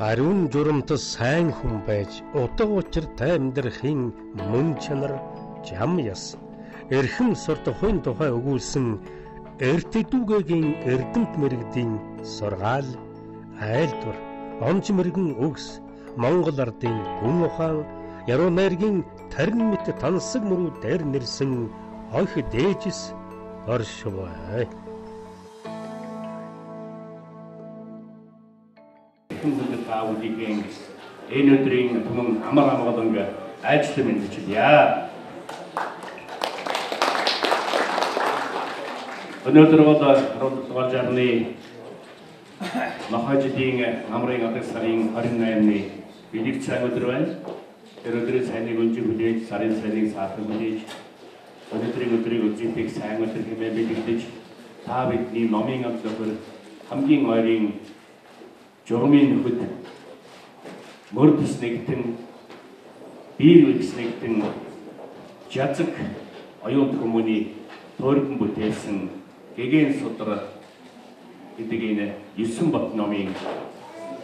Ариун журамтас сайн хүн байж утга учиртай амьдрахын мөн чанар жам яс. Эрхэм суртахуйн тухай өгүүлсэн эртэдүгэгийн эрдэмт мэрэгдийн сургаал айлтвар онц мэрэгэн өгс Монгол ардын гүн ухаан яруу найргийн тарин мэт тансаг мөрүү дээр нэрсэн ох дээжис оршвэ. Гэгээн энэ өдрийн түмэн амар амгаланг айлчлан мэдчилье. Өнөөдөр бол 12 дугаар жарны Нохойжидын намрын адаг сарын 28-ны билэг цаг өдөр байна. Тэр өдрийн сайныг өнжиг хүлээж, сарын сайныг саатан хүлээж, өнөөдрийн өдрийг үзүүлэх сайн өдөр хэмээн бэлэгдэж, та бидний номын амтлахаар хамгийн ойрын журмын нөхөд мөрдөс нэгтэн биер үгс нэгтэн жазг оюун хүмүүний төргөн бүтээсэн гэгээн судар гэдэг энэ 9 бот номын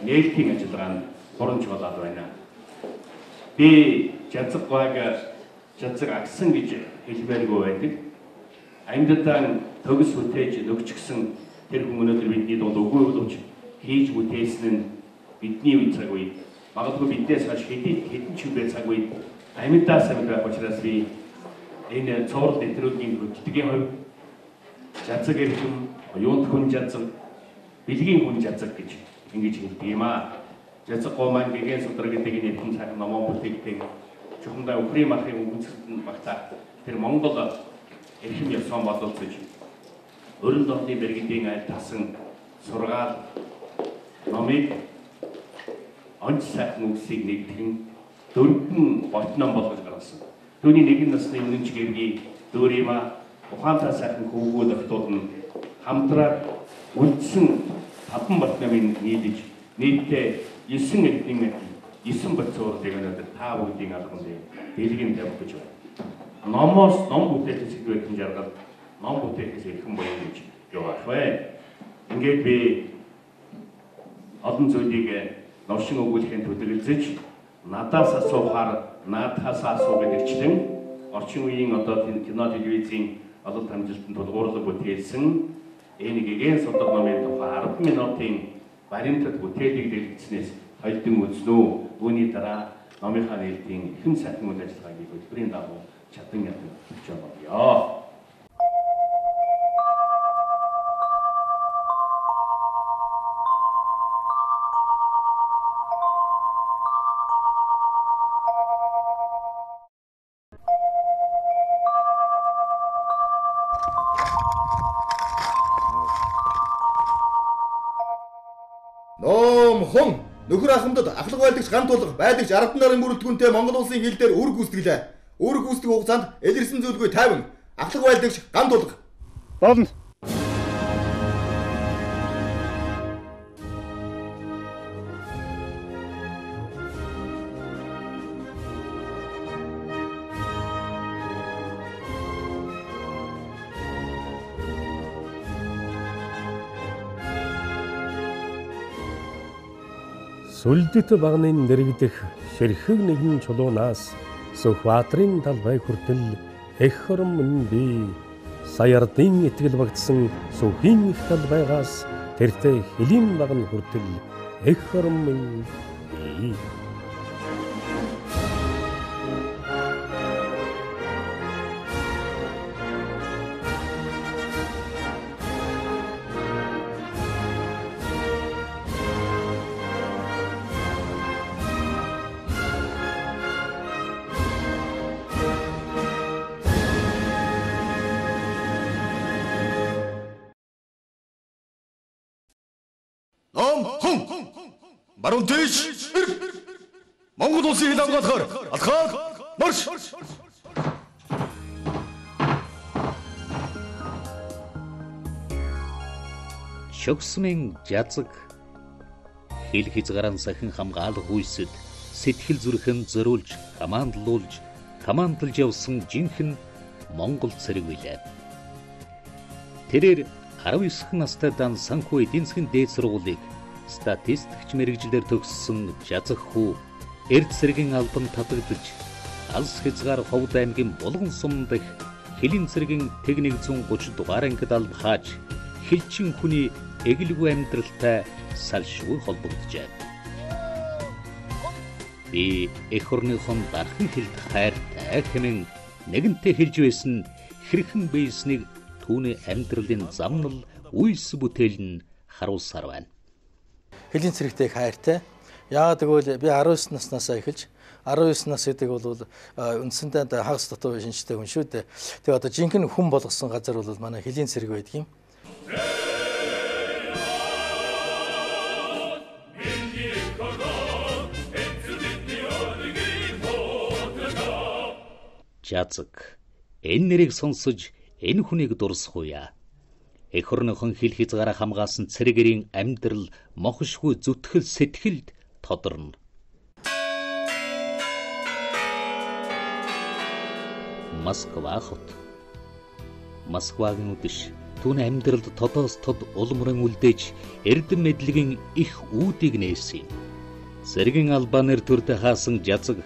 нээлтийн ажиллагаанд хурамч болоод байна. Би жазг жазг агсан гэж хэлмээргүй байдаг. Амьдтан төгс бүтээж нөгчгсөн тэр хүн өнөөдөр бидний дунд үгүй боловч хийж бүтээсэн нь бидний үе цаг үе. Магадгүй биднээс хойш хэдэн ч үе цаг үе амьдаа самд байх учраас би энэ цоврал нэвтрүүлгийн хөтөлбөрийн хувьд жазг эрхэм, оюун хүн жазг, бэлгийн хүн жазг гэж ингэж хэлдэг юм аа. Жазг гоман гэгээн судар гэдэг энэ эрхэм сайхан номоо бүтээгдэг чухамдаа өхрийн мархын өнгөнцөлд багтаа тэр Монгол эрхэм ёсон боловсрож өрн дорны мэрэгдийн айл тасан сургаал номыг онц сайхан үгсийг нэгтгэн дөрвөн ботном болгож гаргасан. Түүний нэгэн насны өмнөж гэргий дүүрима ухаантай сайхан хөвгүүд октод нь хамтраад үлдсэн 5 ботномын нийлж нийтдээ 9 эрдэнэ 9 бот цувралыг өнөөдөр та бүгдийн албанд дэлгэн тавьж байна. Номоос ном бүтээхээс илүүхэн жаргал ном бүтээхээс эрхэм боёо гэж явах бай. Ингээд би олон зүйлийг новшин өгүүлэхийн төлөвлөж надаас асуухаар наадхаас асуу гэдэгчлэн орчин үеийн одоо кино телевизийн олон хамжилтанд тулгуурлаг бүтээсэн энэ гэгээн судар номын тухай 10 минутын баримтат бүтээлийг дэлгэцснээс холдон үзнэ. Үүний дараа номынхаа нээлтийн хэн сайхан үйл ажиллагааг хөтөлбөрийн дагуу чадан ятан хийж байна. Ном хон нөхөр ахмадад ахлах байлдагч гант тулга байдагч 10 нарын бүрэлдэхүүнтэй Монгол улсын хил дээр үр гүйцэтгэлээ. Үр гүйцэтгэх хугацаанд илэрсэн зүйлгүй 50 ахлах байлдагч гант тулга. Болно. Сүлдэт багны нэрэгдэх ширхэг нэгэн чулуунаас Сүхбаатарын талбай хүртэл эх хормон би саярдын итгэл багтсан Сүхийн их талбайгаас тэртээ хэлийн багны хүртэл эх хормон би. Ном хон баруун дэш Монгол улсын хил хамгаалахаар алхаад марш. Шогсмын жазг хил хязгааран сахин хамгаалах үйсэд сэтгэл зүрхэн зориулж командлж явсан жинхэнэ Монгол цэрэг билээ. Тэрээр 19 настай дан санхүү эдийн засгийн дээд сургуулийг статистикч мэрэгжлэр төгссөн жазах хүү эрд цэргийн албан татагдж алс хязгаар Ховд аймгийн Булган сум дэх Хилийн цэргийн тэг 130 дугаар ангид албахааж хилчин хүний эгэлгүй амьдралтай салшгүй холбогджээ. Би эх орныхон дархан хилд хайртай хэмээн нэгэнтээ хэлж байсан хэрхэн бийснийг түүний амьдралын замнал үйлс бүтээл нь харуулсаар байна. Хилийн цэрэгтэй хайртай. Яагаад гэвэл би 19 наснаас эхэлж 19 нас гэдэг бол үндсэндээ хагас дутуу шинжтэй хүн шүү дээ. Тэгээ одоо жинхэнэ хүн болгосон газар бол манай Хилийн цэрэг байдаг юм. Жазаг энэ нэрийг сонсож энэ хүнийг дурсахгүй. Эх орныхон хил хязгаараа хамгаалсан цэрэгэрийн амьдрал мохшгүй зүтгэл сэтгэлд тодорно. Москва хот. Москвагийн үдэш түүний амьдралд тодоос тод улмран үлдээж эрдэм мэдлэгийн их үүдийг нээсэн. Цэргийн албанаар төрдө хаасан жазаг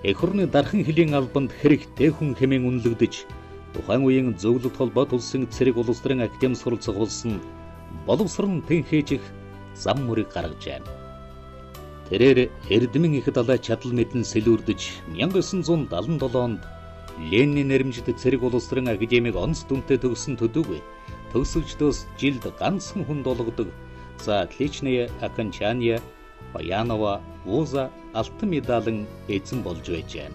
эх орны дархан хилийн албанд хэрэгтэй хүн хэмээн үнэлэгдэж тухайн үеийн зөвлөлт холбоот улсын цэрэг улс төрийн академи суралцах болсон боловсрон тэнхээжих зам мөрийг гаргажээ. Тэрээр эрдэмэн их далай чадал мэдэн сэлүүрдэж 1977 онд Ленин нэрмжид цэрэг улс төрийн академиг онц дүнтэй төгссөн төдийгүй төгсөлждөөс жилд ганцхан хүнд олгодог за отличное окончание военного вуза алтан медалын эзэн болж байжээ.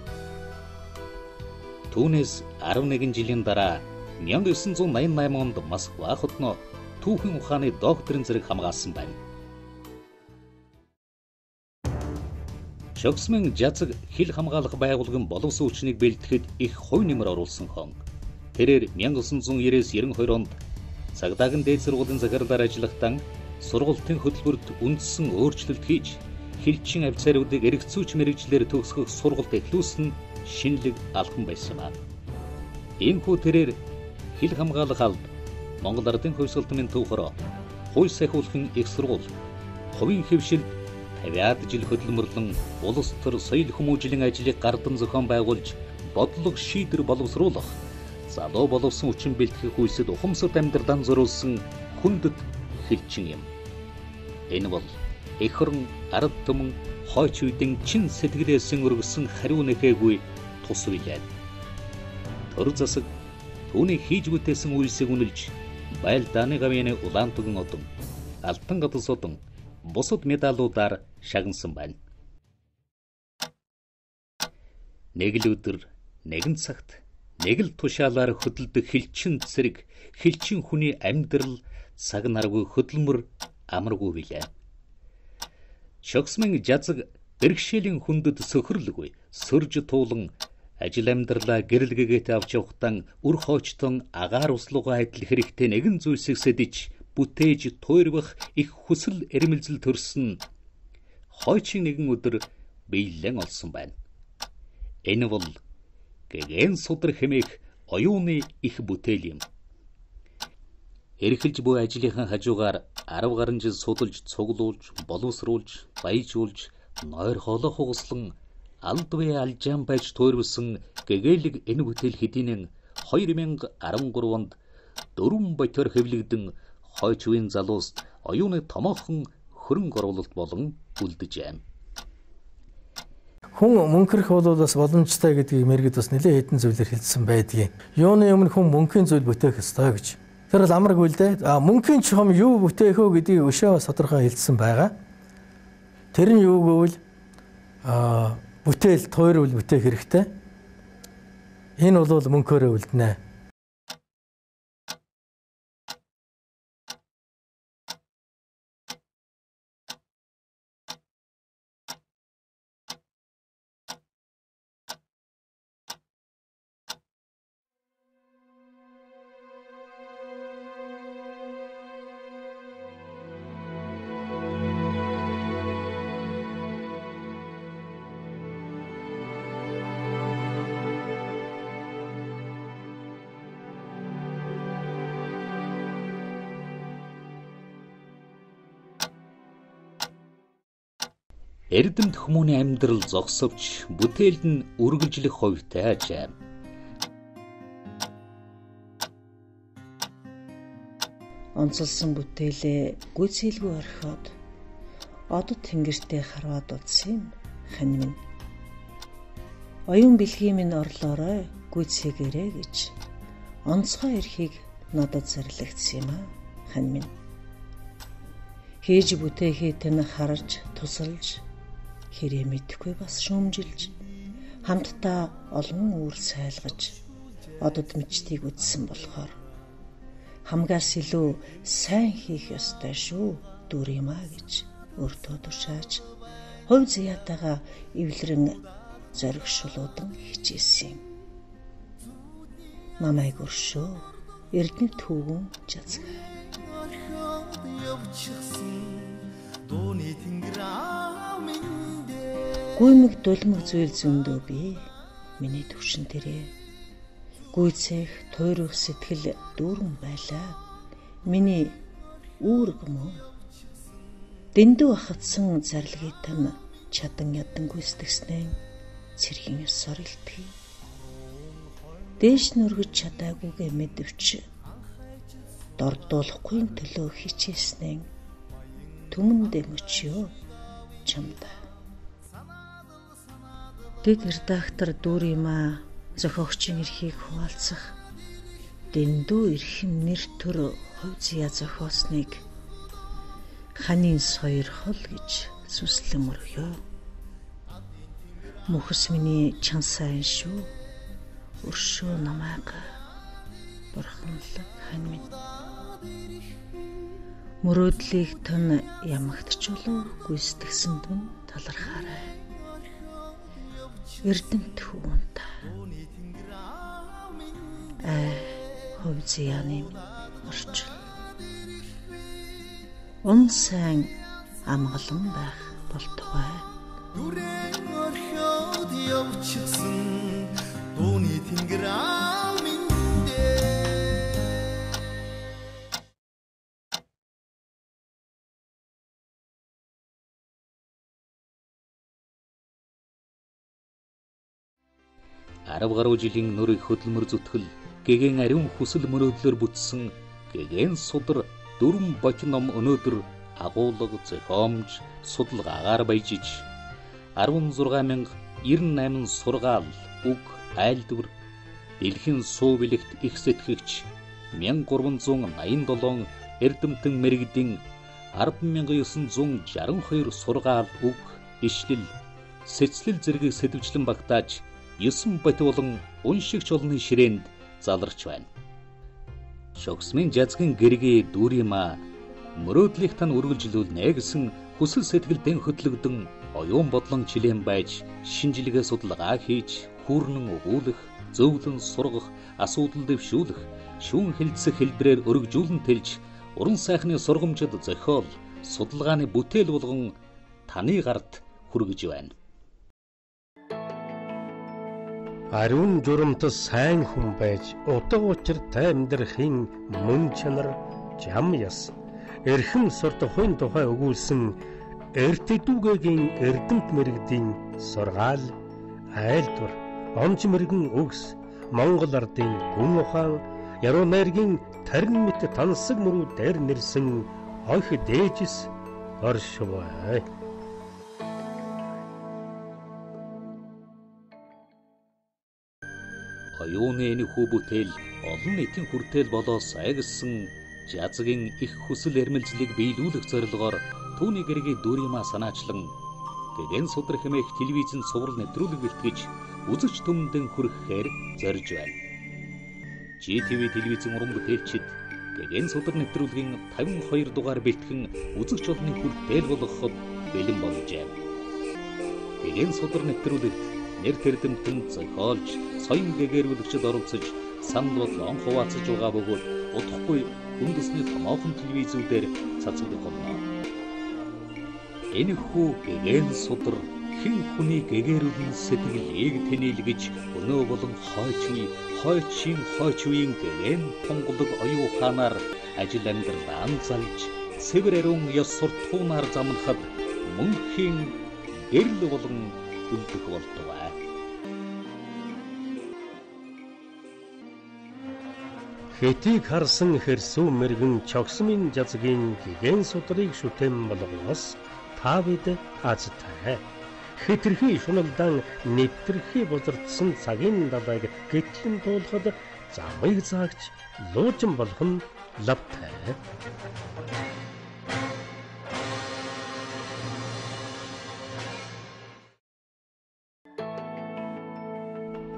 Түүнээс 11 жилийн дараа 1988 онд Москва хотноо түүхэн ухааны докторийн зэрэг хамгаалсан байна. Шогсмын жазаг хил хамгаалах байгууллагын боловсон хүчнийг бэлтгэхэд их хувь нэмэр оруулсан хон. Тэрээр 1992 онд цагдаагийн дээд сургуулийн захирлаар ажиллахдаа сургуулийн хөтөлбөрт үндсэн өөрчлөлт хийж хилчин офицеруудыг эргэцүүч мэрэгчлэр төгсгөх сургалт эхлүүлсэн шинэлэг алхан байсан байна. Иймхүү тэрээр хил хамгаалах алба Монгол Ардын хувьсгалтын түүхээр хууль сайхуулахын их сургууль хувийн хэвшилд 50-аад жил хөдөлмөрлөн улс төр соёл хүмүүжлийн ажлыг гардан зохион байгуулж бодлого шийдвэр боловсруулах залуу боловсон хүчин бэлтгэх үйлсэд ухамсарт амьдралаа зориулсан хүндэт хилчин юм. Энэ бол эх орн ард түмэн хойч үеийн чин сэтгэлээсэн өргөсөн хариу нэхээгүй тус үйлээ. Төр засаг түүний хийж бүтээсэн үйлсийг үнэлж Баял дааны гавьяаны улаан түгэн одон алтан гадас одон бусад медалуудаар шагнасан байна. Нэг л өдөр нэгэн цагт нэг л тушаалаар хөдөлдөг хилчин цэрэг хилчин хүний амьдрал цаг наргүй хөдөлмөр амаргүй билээ. Шогсмын жазаг бэрхшээлийн хүндэд сөхөрлөгүй сөрж туулан ажил амьдралаа гэрэлгээгээд авч явахдаа үр хоочтон агаар услуугаа адил хэрэгтэй нэгэн зүйлсийг сэдэж бүтээж туйрвах их хүсэл эрмэлзэл төрсөн хойчин нэгэн өдөр биелэн олсон байна. Энэ бол Гэгээн судар хэмээх оюуны их бүтээл юм. Эрхэлж буй ажлынхаа хажуугаар 10 гаруй жил судалж, цуглуулж, боловсруулж, баяжуулж, нойр хоолой хугаслан алд бие алжаан байж туйрвсан Гэгээлэг энэ бүтээл хэдийнэн 2013 онд дөрвөн ботор хэвлэгдэн хойч үеийн залуус оюуны томоохон хөрөнгө оруулалт болон үлдэжээ. Хүн мөнхөрөх бол бас боломжтой гэдгийг мэргэд бас нэлээд хэдэн зүйлээр хэлсэн байдгийг. Юуны өмнө хүн мөнхийн зүйл бүтээх ёстой гэж. Тэр бол амаргүй л дээ. Мөнхийн чухам юу бүтээх вэ гэдгийг өшөө тодорхой хэлсэн байгаа. Тэр нь юу гэвэл бүтээл туйрвал бүтээх хэрэгтэй. Энэ бол мөнхөөрөө үлдэнэ. Эрдэмт хүмүүний амьдрал зогсовч бүтээлд нь үргэлжлэх хувьтай ажээ. Онцолсон бүтээлээ гүйцэлгүй орхиод одод тэнгэртээ харваад удсан хань минь. Оюун бэлгийн минь орлоорой гүйцээгээрэй гэж онцгой эрхийг надад зарлагдсан юм аа хань минь. Хийж бүтээхээ тань харж тусалж хэрэг мэдхгүй бас шүүмжилж хамтдаа олон үр сайлгаж одод мичтийг үтсэн болохоор хамгаас илүү сайн хийх ёстой шүү дүр юм аа гэж өөртөө тушааж хувь зяатайгаа эвлэрэн зоригшуулуудан хичээсэн. Намайг өршөө эрдэнэ түүгэн жацгаа. Гүймэг дулмаг зүйл зөндөө би миний төвшин тэрэ. Гүйцэх тойрох сэтгэл дүүрэн байлаа. Миний үүрэг мөн. Дэндүү ахацсан зарлагыг тань чадан ядан гүйцэтгснээ цэргийн ёсоор илтгэе. Дээш нүргэж чадаагүйгээ мэдвч дордуулахгүй төлөө хичээснээ түмэндээ мөчөө чамда. Дэг редактор Дүүриймаа зохиогчийн эрхийг хуваалцах дэндүү эрхэм нэр төр хувь зяа зохиосныг ханийн соёр хол гэж сүслэн мөргөө. Мөхс миний чан сайн шүү. Өршөө намайг бурханлаг хань минь. Мөрөөдлийг тань ямагтчлуу гүйцэтгсэнд минь талархаарай. Эрдэмт хүн та. Хувь зяаны орчил. Он сайн амгалан байх болтугай. Дүрэн орхиод явчихсан дууны тэнгэр Арав гаруй жилийн нөрийг хөдөлмөр зүтгэл гэгээн ариун хүсэл мөрөөдлөөр бүтсэн гэгээн судар дөрвөн бохи ном өнөөдөр агуулга зохиомж судалгаагаар баяжиж 16,098 сургаал үг айлдвар дэлхийн суу бэлэгт их сэтгэгч 1387 эрдэмтэн мэрэгдийн 10,962 сургаал үг ишлэл сэцлэл зэргийг сэтвчлэн багтааж 9 бот болон уншигч олонний ширээнд заларч байна. Шогсмын жазгийн гэргээ Дүүриймаа мөрөөдлийг тань үргэлжлүүлнэ гэсэн хүсэл сэтгэлдэн хөтлөгдөн оюун бодлон чилээн байж шинжилгээ судалгаа хийж хүүрнэн өгүүлэх, зөвлөн сургах, асуудал дэвшүүлэх, шүүн хэлцэх хэлбэрээр өргөжүүлэн тэлж уран сайхны сургамжид зохиол, судалгааны бүтээл болгон таны гарт хүргэж байна. Ариун журамтас сайн хүн байж утга учиртай амьдрахын мөн чанар жам яс эрхэм сурт хувийн тухай өгүүлсэн эртдүүгийн эрдэмт мэрэгдийн сургаал айлдвар онц мэрэгэн өгс Монгол ардын гүн ухаан яруу найргийн тарин мэт тансаг мөрүү дээр нэрсэн ох дээжис оршвэ. Оюуны энэхүү бүтээл олон нийтийн хүртээл болоо сайгсан жазгийн их хүсэл эрмэлзлийг биелүүлэх зорилгоор түүний гэргийг Дүүриймаа санаачлан гэгээн судар хэмээх телевизэн цуврал нэвтрүүлэг бэлтгэж үзэгч түмэндэн хүрэхээр зорж байна. GTV телевизэн уран бүтээлчид гэгээн судар нэвтрүүлгийн 52 дугаар бэлтгэн үзэгч олонний хүртээл болгоход бэлэн болжээ. Гэгээн судар нэвтрүүлэгт нэр тэрдэмтэн зохиолж, соён гэгэрүүлэгчд оролцож, санд бодлон хуваацаж байгаа бөгөөд удахгүй үндэсний томоохон телевизүүдээр цацагдах болно. Энэхүү гэгээн судар хэн хүний гэгэрүүлэн сэтгэлийг тэнэлгэж өнөө болон хойчийн гэгээн тунгалаг оюу хаанаар ажил амьдралаа залж, сэвэр ариун ёс суртахуунаар замнахад мөнхийн гэрэл болон үлдэх болтугай. Хэтийг харсан хэрсүү мэрэгэн чогсмын жазгийн гэгээн судрыг шүтэн болгоос та бид азтай. Хэтэрхий шуналдан нэвтрэрхий бузардсан цагийн давайг гэтлэн туулахад замыг заагч луужин болох нь лавтай.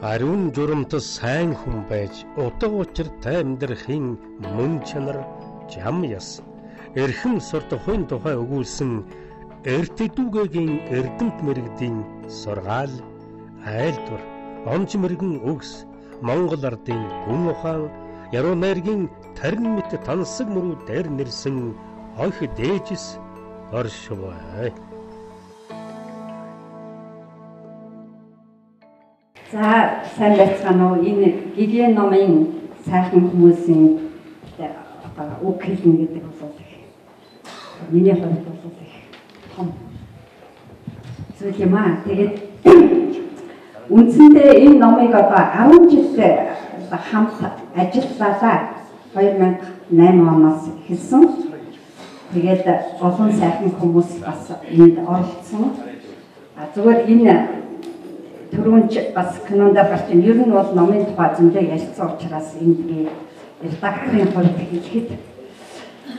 Ариун журамт сайн хүн байж утга учиртай амьдрахын мөн чанар жам яс. Эрхэм сурт хувийн тухай өгүүлсэн эртэдүгэгийн эрдэмт мэрэгдийн сургаал айлдвар онж мэрэгэн өгс Монгол ардын гүн ухаан яруу найргийн тарин мэт тансаг мөрүү дээр нэрсэн хонх дээжис оршвэ. За сайн байцгаана уу? Энэ гэгээн номын сайхан хүмүүсийн үг хэлнэ гэдэг бол миний хувьд бол их том зүйл юм аа. Тэгээд үндсэндээ энэ номыг одоо 10 жил хамт ажиллалаа. 2008 оноос эхэлсэн. Тэгээд олон сайхан хүмүүс бас энд оролцсон. Зүгээр энэ түрүүнч бас кинонд гарч ин ер нь бол номын тухай зөндөө ярьсан учраас энд би редакторын хувьд хэлэхэд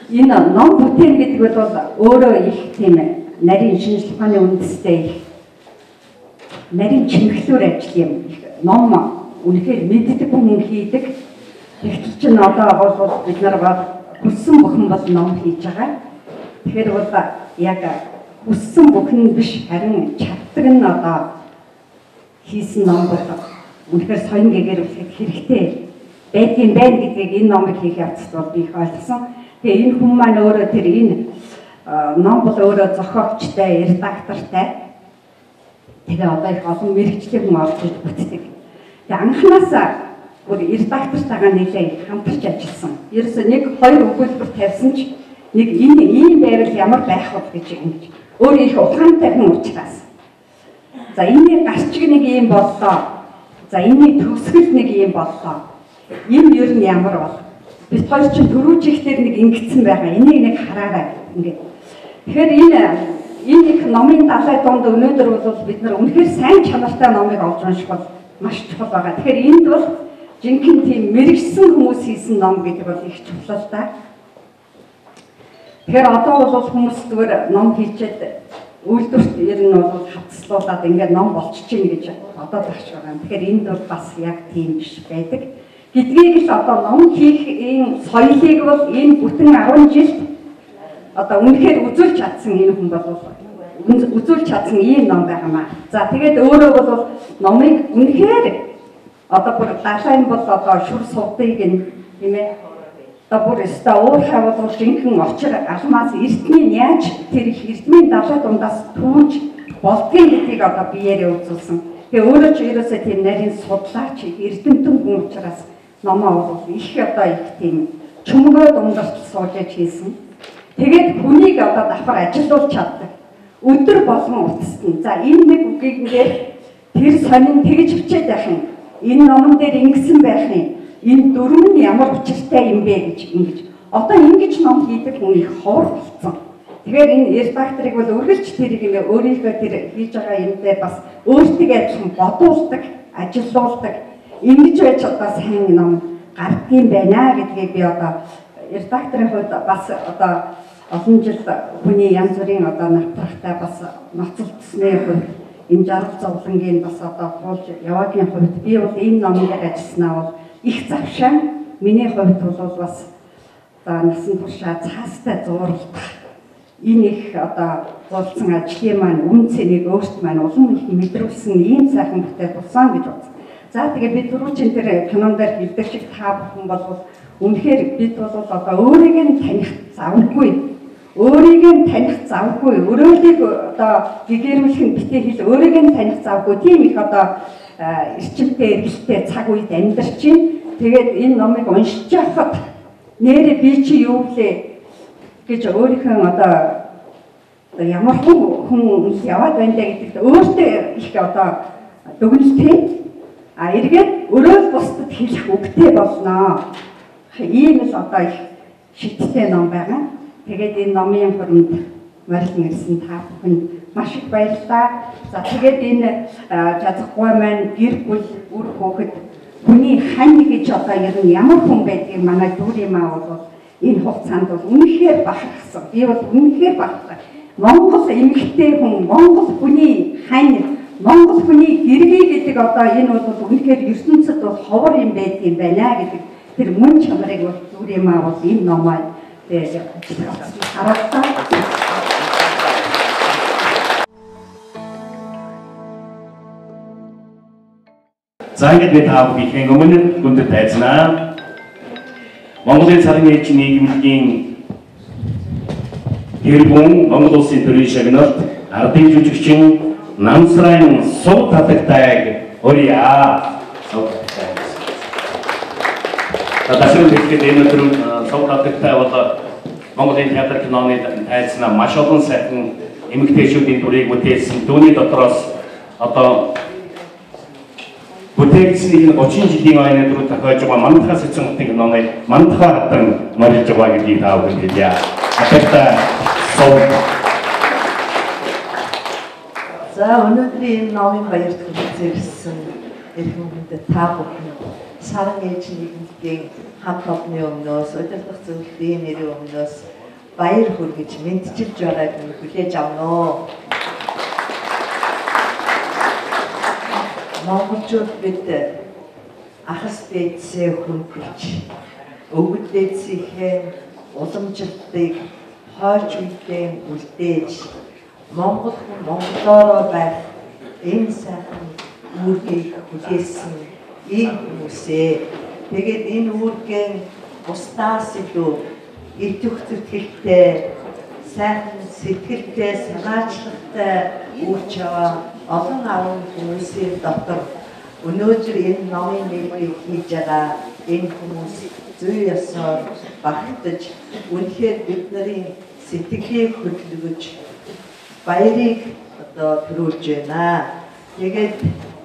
энэ ном бүтээн гэдэг бол өөрөө их тийм нарийн шинжлэх ухааны үндэстэй их нарийн чимэглэлээр ажил юм. Ном үнэхээр мэддэг хүн хийдэг. Тэгтэл чинь одоо бол бид нар хүссэн бүхэн бол ном хийж байгаа. Тэгэхээр бол яг хүссэн бүхэн биш харин чаддаг нь одоо хийсэн ном бол үнэхээр соён гэгэрүүлэх хэрэгтэй байдгийн байна гэдгийг энэ номыг хийх явцад бол би их ойлгосон. Тэгээ энэ хүн маань өөрөө тэр энэ ном бол өөрөө зохиолчтой, редактортай. Тэгээ одоо их олон мэрэгчлийн хүн орж иж бүтдэг. Тэгээ анхнаасаа бүр редактортайгаа нэлээд хамтарч ажилласан. Ерөөсөө нэг хоёр өгүүлбэр тавьсан ч нэг энэ ийм байвал ямар байх вэ гэж ингэж өөрөө их ухаантай хүн учраас. За энэ гарчиг нэг юм боллоо. За энэ төгсгөл нэг юм боллоо. Энэ ер нь ямар бол? Бид хоёр чинь түрүүжихтэр нэг ингэсэн байгаа. Энийг нэг хараарай ингээд. Тэгэхээр энэ их номын далай донд өнөөдөр бол бид нар үнэхээр сайн чанартай номыг олж унших бол маш чухал байгаа. Тэгэхээр энд бол жинхэнэ тийм мэрэгсэн хүмүүс хийсэн ном гэдэг бол их чухал та. Тэгэхээр одоо бол хүмүүс зүгээр ном хийчихэд үйлдвэрт ер нь бол хавцлуулаад ингээд ном болчихжээ гэж одоо тагч байгаа. Тэгэхээр энд бол бас яг тийм биш байдаг. Гэдгийг л одоо ном хийх энэ соёлыг бол энэ бүтэн 10 жилд одоо үнэхээр үзүүлж чадсан энэ хүн бол үзүүлж чадсан ийм ном байнамаа. За тэгээд өөрөө бол номыг үнэхээр одоо бүр далайн бол одоо шүр сувдыг тийм ээ одоо бүр өстө уурхай бол жинхэнэ очир алмаас эрдмийн яаж тэр их эрдмийн далай дундаас түүж болдгийг гэдгийг одоо биеэрээ үзүүлсэн. Тэгээ өөрөө ч ерөөсөө тийм нарийн судлаач эрдэмтэн хүн учраас номоо бол их одоо их тийм чөмгөө дундаас сууж хийсэн. Тэгээд хүнийг одоо давхар ажилуулж чаддаг. Өдөр болгон утасна. За энэ нэг үгийг нэр тэр сонин тэгж бичээд байх юм. Энэ номон дээр ингэсэн байх юм. Энэ дөрөв нь ямар учиртай юм бэ гэж ингэж. Одоо ингэж ном хийдэг хүн их ховор болсон. Тэгэхээр энэ редакторыг бол үргэлж тэрийг ингээ өөрийнхөө тэр хийж байгаа юмдээ бас өөртөө адилхан бодуулдаг, ажилуулдаг. Ингэж байж одоо сайн ном гардгийн байна гэдгийг би одоо редакторын хувьд бас одоо олон жил хүний янз бүрийн одоо навтрахтай бас ноцолдсны хувьд энэ жаргал зовлонгийн бас одоо хууль яваагийн хувьд би бол энэ номын дээр ажилласнаа бол их завшаа миний хувьд бол бас одоо насан туршаа цаастай зууралдах энэ их одоо зулсан ажлын маань үн цэнийг өөрт маань улам их мэдрүүлсэн ийм сайхан бүтээл болсон гэж бодсон. За тэгээ би түрүүчийн тэр кинон дээр хэлдэг шиг та бүхэн бол үнэхээр бид бол одоо өөрийгөө таних завгүй. Өөрийгөө таних завгүй. Өрөөлийг одоо гэгэрүүлэх нь битээ хэл өөрийгөө таних завгүй. Тийм их одоо эрчимтэй эргэлттэй цаг үед амьдарч байна. Тэгээд энэ номыг уншиж байхад нэрээ би чи юу вэ гэж өөрийнхөө одоо одоо ямар хүн яваад байна гэдэгт өөртөө их одоо дүгнэлтээ эргээд өрөөл бусдад хэлэх үгтэй болно. Ийм л одоо их шидтэй ном байгаа. Тэгээд энэ номын хүрээнд морилн ирсэн та бүхэнд маш их баярлалаа. За тэгээд энэ жазахгүй маань гэр бүл үр хүүхэд хүний хань гэж одоо ер нь ямар хүн байдгийг манай дүүриймаа бол энэ хугацаанд бол үнэхээр бахархсан. Би бол үнэхээр бахархсан. Монгол эмэгтэй хүн, Монгол хүний хань, Монгол хүний гэргий гэдэг одоо энэ бол үнэхээр ертөнцид бол ховор юм байдгийн байна гэдэг тэр мөн чанарыг бол дүүриймаа бол энэ номоор харуулсан. За ингээд бид та бүхэн өмнө гүндэд тайзнаа. Монголын царин ээлжийн нийгэмлэгийн гэрбүн Монгол улсын төрийн шагналт ардын жүжигчин Намсрын суг татагтайг өрья. Тасрын дэвтэр энэ өдөр суг татагтай бол Монголын театр киноны тайзнаа маш олон сайхан эмэгтэйчүүдийн дүрийг бүтээсэн. Дүүний дотроос одоо бүтээгчний 30 жилийн ойны дөрөв тохиож байгаа мандахаас эцэн утгын киноны мандахаа хатан морилж байгаа гэдгийг та бүхэн хэлье. Атагтай суг. За өнөөдрийн энэ номын баярт хүрэлцэн эрхэм хүндэт та бүхэн саран ээлжийн нийгэмлэгийн хамт олонны өмнөөс удирдах зөвлөлийн нэрийн өмнөөс баяр хүргэж мэдчилж байгааг нь хүлээж авна уу. Монголчууд бид ахас дээдсээ хүндэлж өвгөл дээдсийнхээ уламжлалтыг хойч үедээ үлдээж Монгол хүн монголоороо байх энэ сайхан үүргийг хүлээсэн ийм хүмүүсээ тэгээд энэ үүргийн бусдаас илүү итвэх зүтгэлтэй сайхан сэтгэлтэй санаачлагтай үүрч аваа олон аван хүмүүсийн дотор өнөөдөр энэ номын нэрийг хийж байгаа энэ хүмүүс зүй ёсоор багтаж үнэхээр бидний сэтгэлийг хөдөлгөж баярыг одоо төрүүлж байна. Тэгээд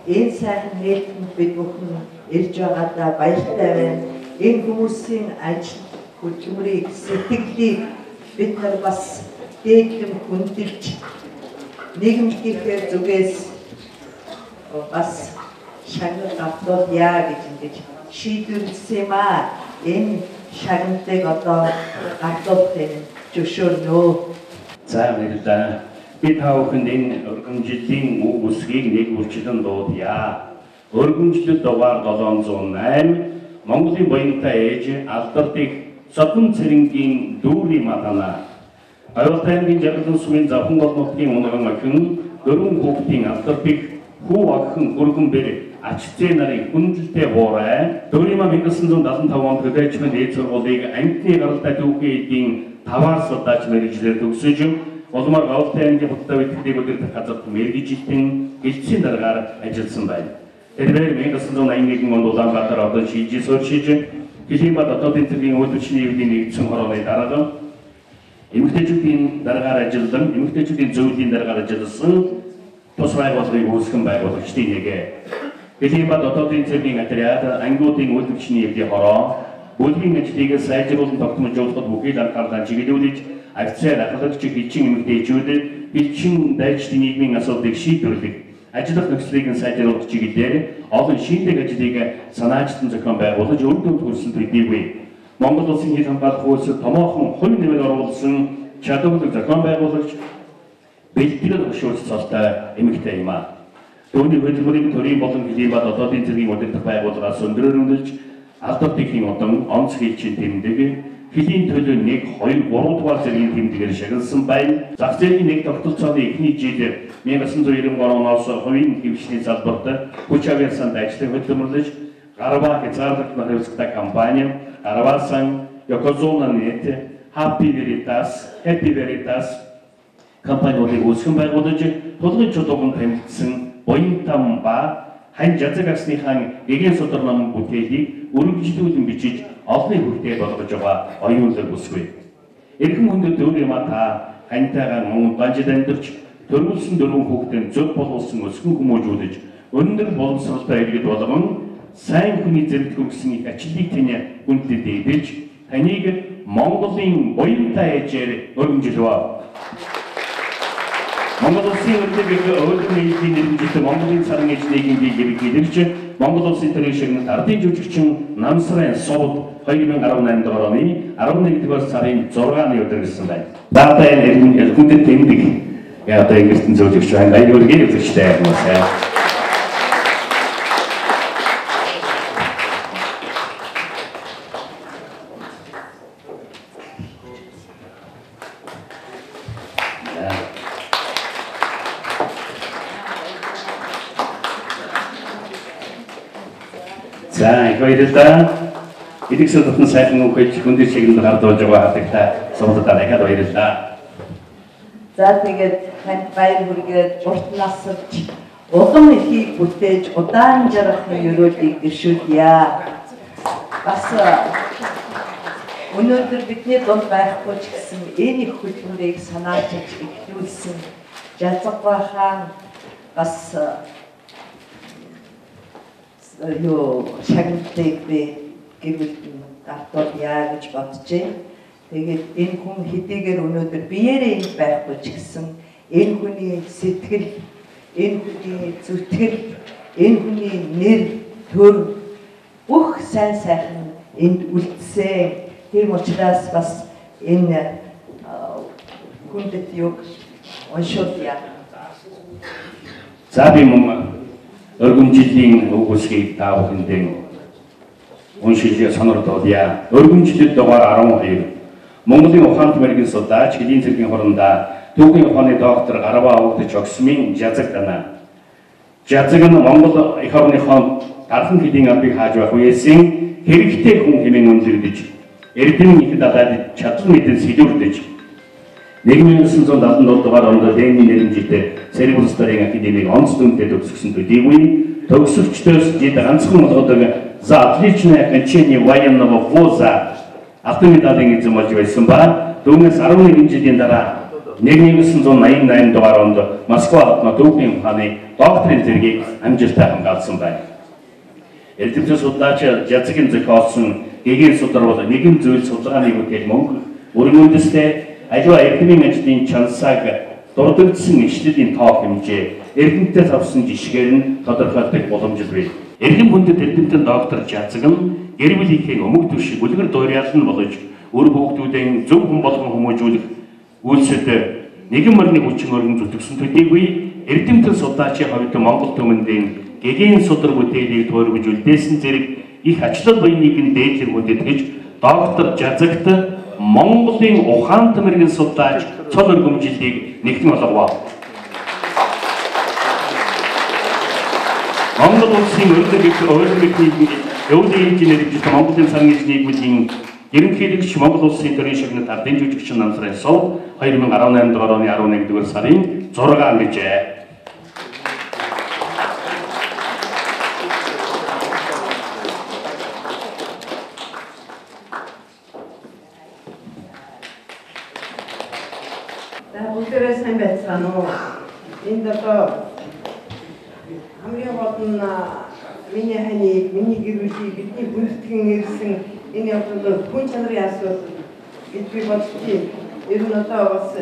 энэ сайхан нээлтэнд бид бүхэн ирж байгаадаа баяртай байна. Энэ хүмүүсийн ажил хөдөлмөрийг сэтгэлийг бид нар бас дээдлэн хүндэлж нийгэмлэгийнхээ зүгээс бас шагнал автуулъя гэж ингэж шийдвэрлсэн юм аа. Энэ шагналыг одоо гартуулахыг зөвшөөрнө. За баярлалаа. Би та бүхэнд энэ өргөмжлийн үг үсгийг нэг үржилэн дуудъя. Өргөмжлөлт дугаар 708 Монголын буянтай ээж алдардаг Содон цэрэнгийн дүүрийн матана. Аюултайнгийн жаргалан сүмийн завхан гол нутгийн унган охин дөрвөн хүүхдийн алдардаг хүү охин өргөн бэр ачцээ нарын хүндэлтэй буурай. Дүүрийн 1975 онд хөдөөжмөн дээд сургуулийг амтны гаралтай түүхийн эдийн таваар судааж мэргэжлэр төгсөж улмаар аюултайнгийн худалдаа үйлдвэрийг удирдах газарт мэргэжилтэн гэлцийн дараагаар ажилласан байна. Тэрээр 1981 онд Улаанбаатар хотод шийдэж сууршиж Гэлээн ба дотоодын цэргийн үйлдвэрчний өвлийн нэгдсэн хорооны дараагаар эмэгтэйчүүдийн дараагаар ажиллан эмэгтэйчүүдийн зөвлөлийн дараагаар ажилласан тус байгууллагыг үүсгэн байгуулагчдын нэг. Гэлээн ба дотоодын цэргийн атриад ангиудын үйлдвэрчний өвлийн хороо бүлгийн ажлыг сайжруулан тогтмолжуулахад бүхий л анхаарлаа чиглүүлж акцаар ахлагч хилчин эмэгтэйчүүдэд хилчин дайчдын нийгмийн асуудлыг шийдвэрлэх ажиллах нөхцөлийг нь сайжруулах чиглэлээр олон шийдэг ажлыг санаачтан зохион байгуулж өргөдөд хүрсэн төдийгүй Монгол улсын хил хамгаалах үйлсэд томоохон хувь нэмэр оруулсан чадварлаг зохион байгуулагч бэлтгэл хөшөөрч цолтой эмэгтэй юм аа. Түүний хөдөлмөрийн төрийн болон хилийн ба дотоодын цэргийн удирдах байгууллагаас өндрөөр хөндлөж алдар тэхний удам онц хилчин тэмдэг хилийн төлөө 1, 2, 3 дугаар зэргийн тэмдгээр шагналсан байна. Зах зээлийн нэг тогтолцооны эхний жилээр 1993 оноос хувийн хэмжээний салбарт хүч авьяасанд ажлыг хөдөлмөрлөж Гарва хязгаарлалт хариуцлагатай компани Гарвасан Yokozuna Net Happy Veritas компаниудыг үүсгэн байгуулж тулгын чулуунд тэмцсэн буянтан ба хань жазаг агсныхаа гэгээн судар ном бүтээлийг өргөжлүүлэн бичиж олонний хүртээ болгож байгаа оюунлаг бүсгүй. Эрхэм хүндэт өөр юм та ханитайгаар Монгол банжид амьдарч төрүүлсэн 4 хүүхдийн зөв боловсон өсгөн хүмүүжүүлж өндөр боловсролтой иргэд болгон сайн хүний зэрэг хөгсөн их ачлалыг тань хүндэд дээдэж таныг Монголын буянтай ээжээр өргөмжилвэ. Монгол улсын өрлөгийг өөрийн нийтийн нэрмжтэй Монголын саран эжнийгийн биеийг хэлж Монгол улсын төрийн шигнэт ардын жүжигчин Намсрын сууд 2018 оны 11-р сарын 6-ны өдөр гэсэн байна. Даатаа энэ хүндэд тэмдэг одоо ингэсэн зөвлөгч байна. Энэ үргийн зөвлөгчтэй хүмүүсээ. За, их баярлалаа. Эдгээр судалсан сайхан үгэж хүндэт чиглэлд гардуулж байгаа хатагтай судалдаа дахиад баярлалаа. За тэгээд танд баяр хүргээд урт насалж улам ихийг бүтээж удаан жаргахын өрөөлийг дэвшүүлье. Бас өнөөдөр бидний дунд байхгүй ч гэсэн энэ их хөтөлбөрийг санаачилж эхлүүлсэн Жазгбаа хаан бас шагналтыг би гэвэл гартуулъя гэж боджээ. Тэгээд энэ хүн хэдийгээр өнөөдөр биеэрээ энд байхгүй ч гэсэн энэ хүний сэтгэл, энэ хүний зүтгэл, энэ хүний нэр төр бүх сайн сайхан энд үлдсэн. Тийм учраас бас энэ хүндэт юг уншуулъя. За би мөн өргөмжлийн үгсийг та бүхэндээ уншиж сонирдуулъя. Өргөмжлөлд дугаар 12. Монголын ухаант мэргийн судач хэдийн цэргийн хорондоо түүхийн ухааны доктор Гараваа Өвдөж Огсмын жазаг дана. Жазаг нь Монгол их орныхон дархан хэдийн амбыг хааж байх үеэсийн хэрэгтэй хүн хэмээн үнэлэгдэж, эрдэм их далайд чадал мэдэн сэлүүрдэж 1977 дугаар онд Ленин нэрмжтэй Цэрэгүрстарын академиг онц дүнтэй төгсгсөн төдийгүй төгсөгчдөөс жид ганцхан болгодог за отличное окончание военного вуза автомедалын эзэн болж байсан ба түүнээс 11 жилийн дараа 1988 дугаар онд Москва хотно түүхийн ухааны докторийн зэргийг амжилттай хамгаалсан байна. Эрдэмтэн судлаач Жазгийн зохиолсон гэгээн судар бол нэгэн зүйл судалгааны бүтээл мөнгө өргөн үндэстэй аливаа эрдэмийн ажлын чансааг дурддагдсан ишлэлийн тоо хэмжээ эрдэмтэд авсан жишгээр нь тодорхойлдог боломжтой бий. Эрхэм хүндэт эрдэмтэн доктор Жазг нь гэр бүлийнхээ өмг түвшиг үлгэр дуурайлан болж өр хүүхдүүдийн зөв хүн болгон хүмүүжүүлэх үйлсэд нэгэн мөрний хүчин өргөн зүтгэсэн төдийгүй эрдэмтэн судаачийн хувьд Монгол түмэндийн гэгээн судар бүтээлийг туурвж үлдээсэн зэрэг их ачлал буяныг нь дээдлэр хүндэт гэж доктор Жазгт Монголын ухаант мэргийн судаач цол өргөмжилийг нэгтгэн олгов. Монгол улсын өөрлөлтийн өвлийн инженерийн Монголын саран нийгмийн ерөнхийлөгч Монгол улсын төрийн шигнэт ардын жүжигчин Намсрын сууд 2018 дугаар оны 11-р сарын 6 гэжээ. Бүгдээрээ сайн байцгаана уу? Энд одоо хамгийн гол нь миний ханиг, миний гэр бүлийг бидний бүндэтгэн ирсэн энэ явдлыг хүн чанарын асуудал гэж би бодчих. Ер нь одоо бас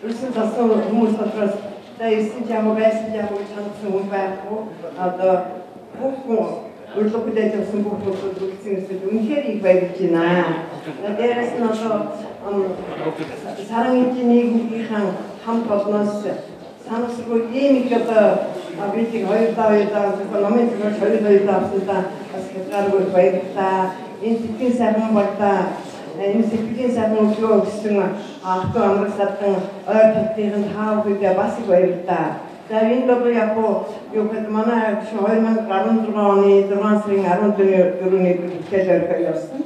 өрсөн засан хүмүүс дотроос та ирсэн ч ямар байсан ч ямар чанарсан хүн байхгүй. Одоо бүх өрлөг хүлээж авсан бүх хүмүүс үлдсэн гэсэн үнэхээр их баярлж байна. Дээрээс нь одоо саран инженерийнхээ хамт олноос санамсргүй ийм их одоо бидний хоёрдаа номын зөвлөж хоёрдаа авсандаа бас хязгааргүй баярлалаа. Энэ сэтгэлийн сайхан багтаа энэ сэтгэлийн сайхан өглөө өгсөн ахтуу амрах садан ойр төлтийн таав үедээ бас их баярлалаа. За энэ бол яг юу гэдэг манай 2016 оны 6 сарын 14-ний бүтээлээр явсан.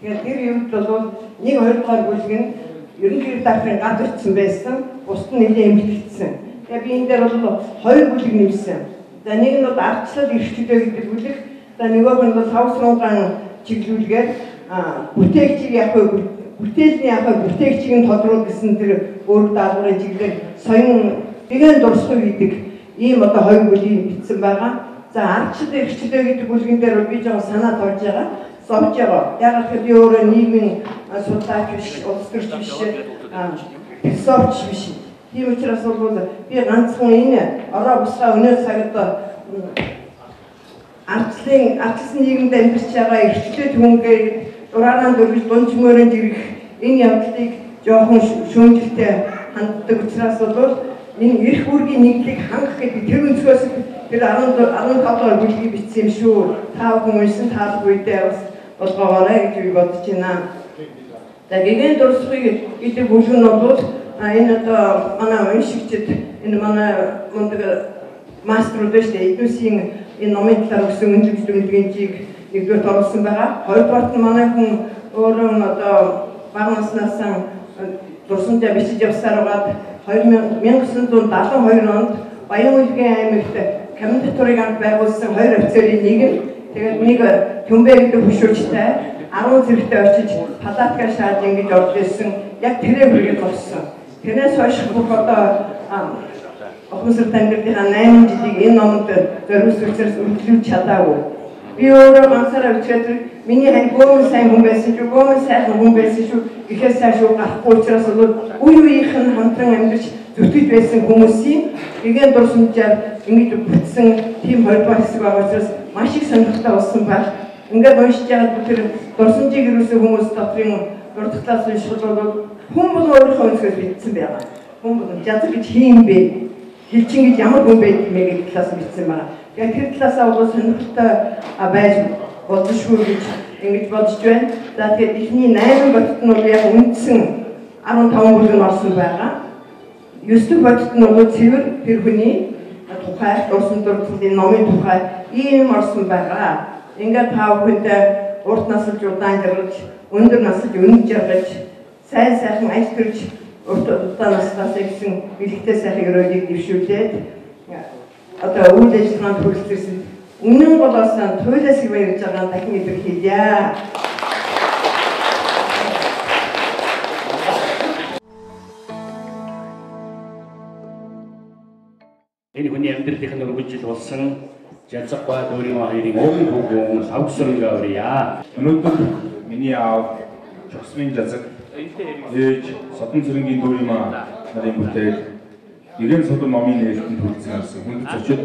Тэгэхээр тэр үед бол 1-2 дугаар бүлэг нь ерөнхий редакторын гад ирсэн байсан. Бусд нь нэлээд эмгэгдсэн. Тэгээ би энэ дээр бол 2 бүлэг нэмсэн. За нэг нь бол ардчлал эрхчлээ гэдэг бүлэг. За нөгөөх нь бол 5 сургуулийн чиглүүлгээд бүтээгчийг яг бүтээлний бүтээгчийг нь тодруулсан тэр өөр даалгаврын чиглэлээр соён гэгээн дурсгүй гэдэг ийм одоо хоёр бүлгийн бичсэн байгаа. За ардчлал эрхчлээ гэдэг бүлгэн дээр би жоо санаа тавьж байгаа. Зовж байгаа. Яг л би өөрөө нийгмийн судлаач биш, улс төрч биш, философч биш. Тийм учраас бол би ганцхан энэ ороо бусгаа өнөө цагт ардчлалын нийгэмд амьдарч байгаа эрхчлээ түнгээ дураараа дөрвиж дунж мөрөнд ирэх энэ явдлыг жоохон шүүмжлэлтэй ханддаг учраас бол энэ эрх үүргийн нийтлэг хангах гэдэг тэр өнцгөөс тэр 15 дугаар бүлгийг бичсэн юм шүү. Та бүхэн уншсан таалбартай бас болгоогоорой гэж би бодож байна. За гэгээн дурсгыг гэдэг бүлэг нь бол энэ одоо манай уншигчид энэ манай мундаг маструуд биш эднүсийн энэ номын талаар өгсөн үнэлгээний нэгдүгээр оруулсан байгаа. Хоёрдугаарт нь манай хүн өөрөө одоо бага наснаас дурсамжаа бичиж явсаар байгаад 1972 онд Баян-Улгийн аймагт комендатурыг анх байгуулсан 2 офицерын нэг нь тэгээд нэг Төмбэ гэдэг хөшөөрчтэй 10 зэрэгтэй очиж палаткаа шааж ингэж орж ирсэн. Яг тэрээ бүргээд болсон. Тэрнээс хойш бүх одоо Охмосрт амьдралынхаа 8 жилийг энэ номонд зориулсанаас үргэлжлүүлж чадаагүй. Би өөрөө ганцаараа бичээд миний хань гомн сайн хүн байсан шүү, гомн сайхан хүн байсан шүү гэхээс цаашаа гарахгүй учраас бол үе үеийнх нь хамтран амьдарч зүтгэж байсан хүмүүсийн гэгээн дурсамжаар ингэж бүтсэн тийм хоёрдугаар хэсэг байгаа учраас маш их сонирхолтой болсон байна. Ингээд уншиж байгаа тэр дурсамжийг ирүүлсэн хүмүүс дотрын дурдталаас уншихад бол хүн бол өөрийнхөө өнцгөөс бичсэн байгаа. Хүн бол язг гэж хийм бэ? Хилчин гэж ямар хүн байдаг юм бэ гэдэг талаас бичсэн байгаа. Яг тэр талаасаа бол сонирхолтой байж болзошгүй гэж ингэж бодож байна. За тэгээд ихний 8 бодит нь бол яг үндсэн 15 бүлэг нь орсон байгаа. 9 дэх бодит нь бол цэвэр тэр хүний тухай, дурсан дурдлын номын тухай ийм орсон байгаа. Ингээд та бүхэндээ урт насалж удаан жаргаж, өндөр насалж өндөр жаргаж, сайн сайхан ажил төрж урт удаан наслаас гэсэн бэлэгтэй сайхан өрөөлийг дэвшүүлээд одоо үйл ажиллагаанд хүрэлцсэн үнэн болоос нь туйлаас их баярж байгаа дахин илэрхийлье. Энэ хүний амьдралынх нь өргөжил болсон жазгва дөрийн хоёрын өвгөн хөвгөн савсрынгаа өрья. Өнөөдөр миний аав Чосмын жазг ээж Содон цэрэнгийн дөрийн нарын бүтээл Гэгээн судар номын нээлтэнд хүрэлцэн хүнд зочид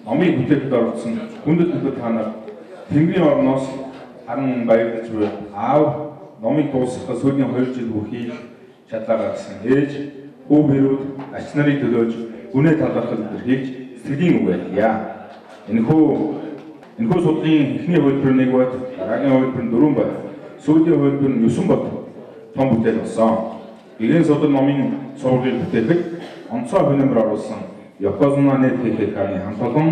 номын бүтээлд оролцсон хүндэт нөхөд та нар Тэнгэрийн орноос харан баярлаж буй аав номыг дуусгахад сүүлийн 2 жил бүхий чадлаа гаргасан ээж хүү хэрүүд ач нарыг төлөөж үнэ талархал илэрхийлж сэтгэлийн үг байлья. Энэхүү судлын эхний хөлбөр 1 бод, дараагийн хөлбөр 4 бод, сүүлийн хөлбөр 9 бод том бүтээл болсон. Гэгээн судар номын сургуулийн бүтээлд онцгой хөнөмөр оруулсан Yokozuna Net HK-гийн хамт олон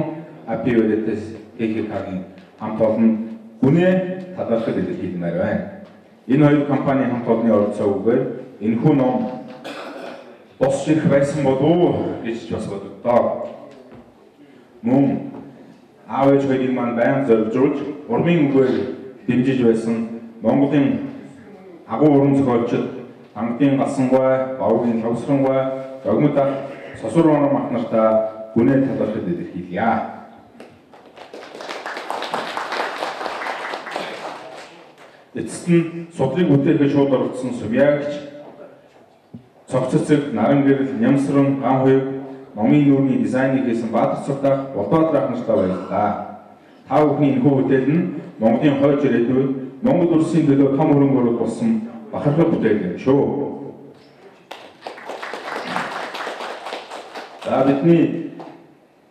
Apivedetes HK-гийн хамт олон үнэ талархал илэрхийлмээр байна. Энэ хоёр компани хамт олонны оролцоогүйгээр энэхүү ном бос ирэх байсан болов гэж бас бодогдоо. Мөн аав ээж хоёрыг маань байнга зорилжуулж урмын үгээр дэмжиж байсан Монголын агуу уран зохиолчид Ангидын Галсангай, Бавгийн Тавсрангай, Догмодах Сосур орон мах нартаа гүнээ талархал илэрхийлье. Эцэст нь судлыг бүтээхэд шууд оролцсон Сувьягч, цогццэг, наран гэрэл, нямсран, ган хуйг, номын нүүрний дизайныг хийсэн Баатар цогтах, Улбаатар ах нартаа баярлалаа. Та бүхний энэхүү бүтээл нь Монголын хойч ирээдүйд Монгол улсын төлөө том хөрөнгө оруулалт болсон бахархал бүтээл шүү. За бидний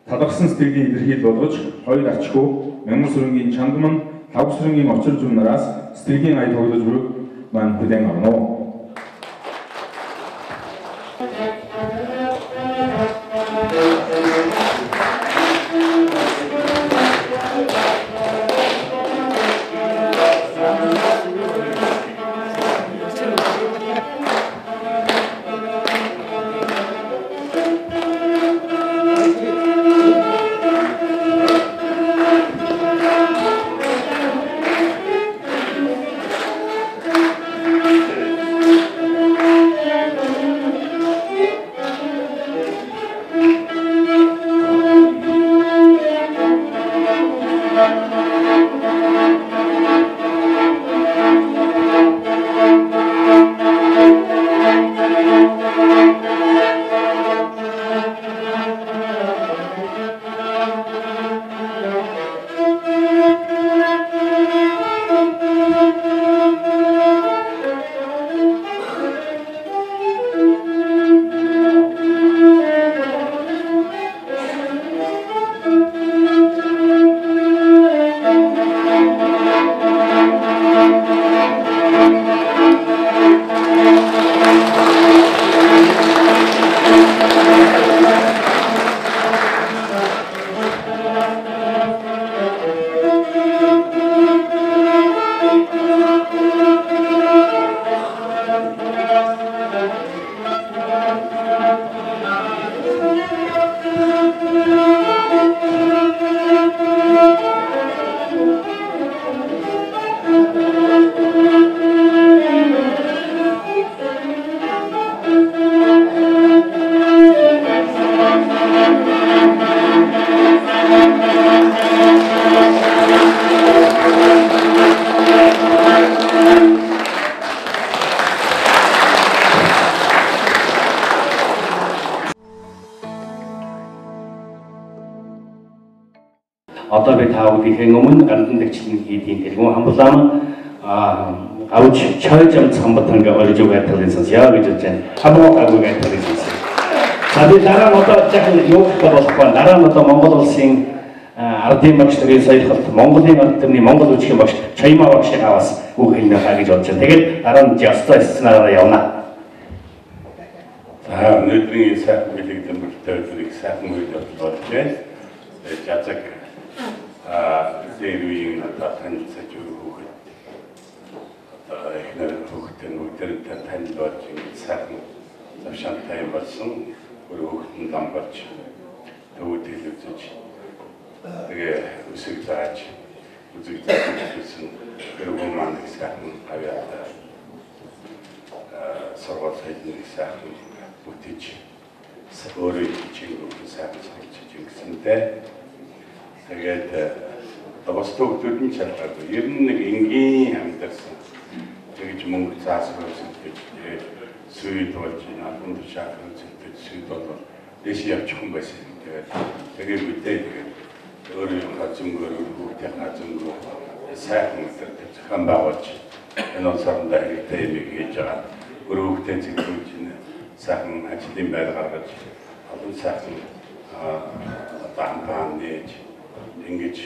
талархсан сэтгэлийн илэрхийл болгож хоёр ачгүй Мянган сүрэнгийн Чандман, Лав сүрэнгийн очир зүв нараас сэтгэлийн ая тоглож бүрэг маань хүлээн авна уу. одоо би та бүхэн өмнө гандан дэгчлэн хийдийн тэргүүн хамблам авч чойж амцхан батанга олж өгөөд хэлсэн гэж бодож байна. Хамаа агуу гэж хэлсэн. Сади дараа нь одоо яг юу гэх болохгүй. Дараа нь одоо Монгол улсын ардын багш нарын соёлт Монголын ард түмний Монгол үеийн багш Чаймаа багшийг аваас үг хэлнэ гэж бодож байна. Тэгээд дараа нь ястаа сценараа явна. За өнөөдрийн сайхан билэгдэн бүртээ өдрийг сайхан үйлдэл болж байна. Жацаг зэрвийн одоо танилцаж өгөх. Одоо эхнэр хүүхдэн өдөртөө танил болж сайхан завшантай болсон. Хүүхдэн дам болж төвөдөл үзэж тэгээ үсэг зааж үзэг заасан гэрүүн маань сайхан аваад сургууль хэлний сайхан бүтэж өөрөөр чиглэлд сайхан сурч ингэсэнтэй тэгээд бас төгтөдний чалгаагүй ер нь нэг энгийн амьдсан тэгж мөнгө заасруу гэж тэгээд сүйд болж наадмын шахах үзэлтэй сүйд бол дэш явчих юм байсан. Тэгээд үедээ өөрийн хазөнгөөр хүүхдээ хазөнгөөр сайхан өдөртөө зохион байгуулж энэ улсаараа хэрэгтэй юм хийж байгаа. Өөрөөдөө зөвлөж сайхан ажлын байр гаргаж олон сайхан баан нээж ингэж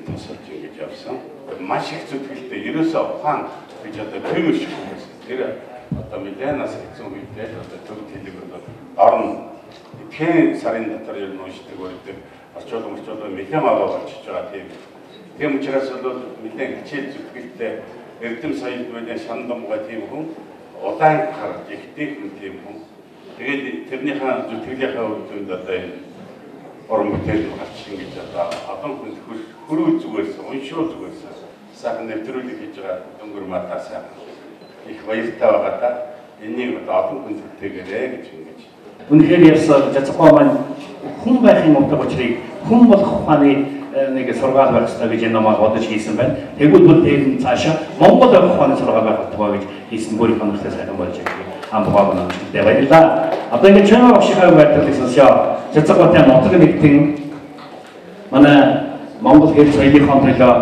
тусалж ингэж явсан. Маш их зүтгэлтэй ерөөсөө ухаан гэж одоо тэмэр шиг байсан. Тэр одоо мэдэнаас хэцүү үедээ одоо төгс хэлэг орно. Тэгэхээр сарын дотор ер нь уншдаг байдаг. Орчуулга мэдэн аваа болчихж байгаа тийм учраас бол мэдэн хичээл зүтгэлтэй эрдэм соёлд мэдэн шандамга тийм хүн удаан гарч ихтэй хүн тийм хүн. Тэгээд тэрнийхээ зүтгэлийнхаа үеинд одоо энэ орон бүтээл гарч ингэж одоо олон хүн хөрөө зүгээрс уншуу зүгээрс сайхан нэвтрүүлэг хийж байгаа дөнгөр матаа сайхан их баяртай байгаа та энийг одоо олон хүн зүтгээрэй гэж ингэж. Үнэхээр ярьсан жацгаа маань хүн байхын утга учирыг хүн болох ухааны нэг сургаал байх ёстой гэж энэ намайг бодож хийсэн байна. Тэгвэл бүр дээр нь цаашаа Монгол ухааны сургаал байх тухай гэж хийсэн бүрийн хоногтой сайхан болж байгаа. Амбаг нэмэлттэй баярлалаа. Одоо ингэ чанаа багшихаа байрлалсансаа жацгаатай нутаг нэгтэн манай Монгол хэл соёлынхон төлөө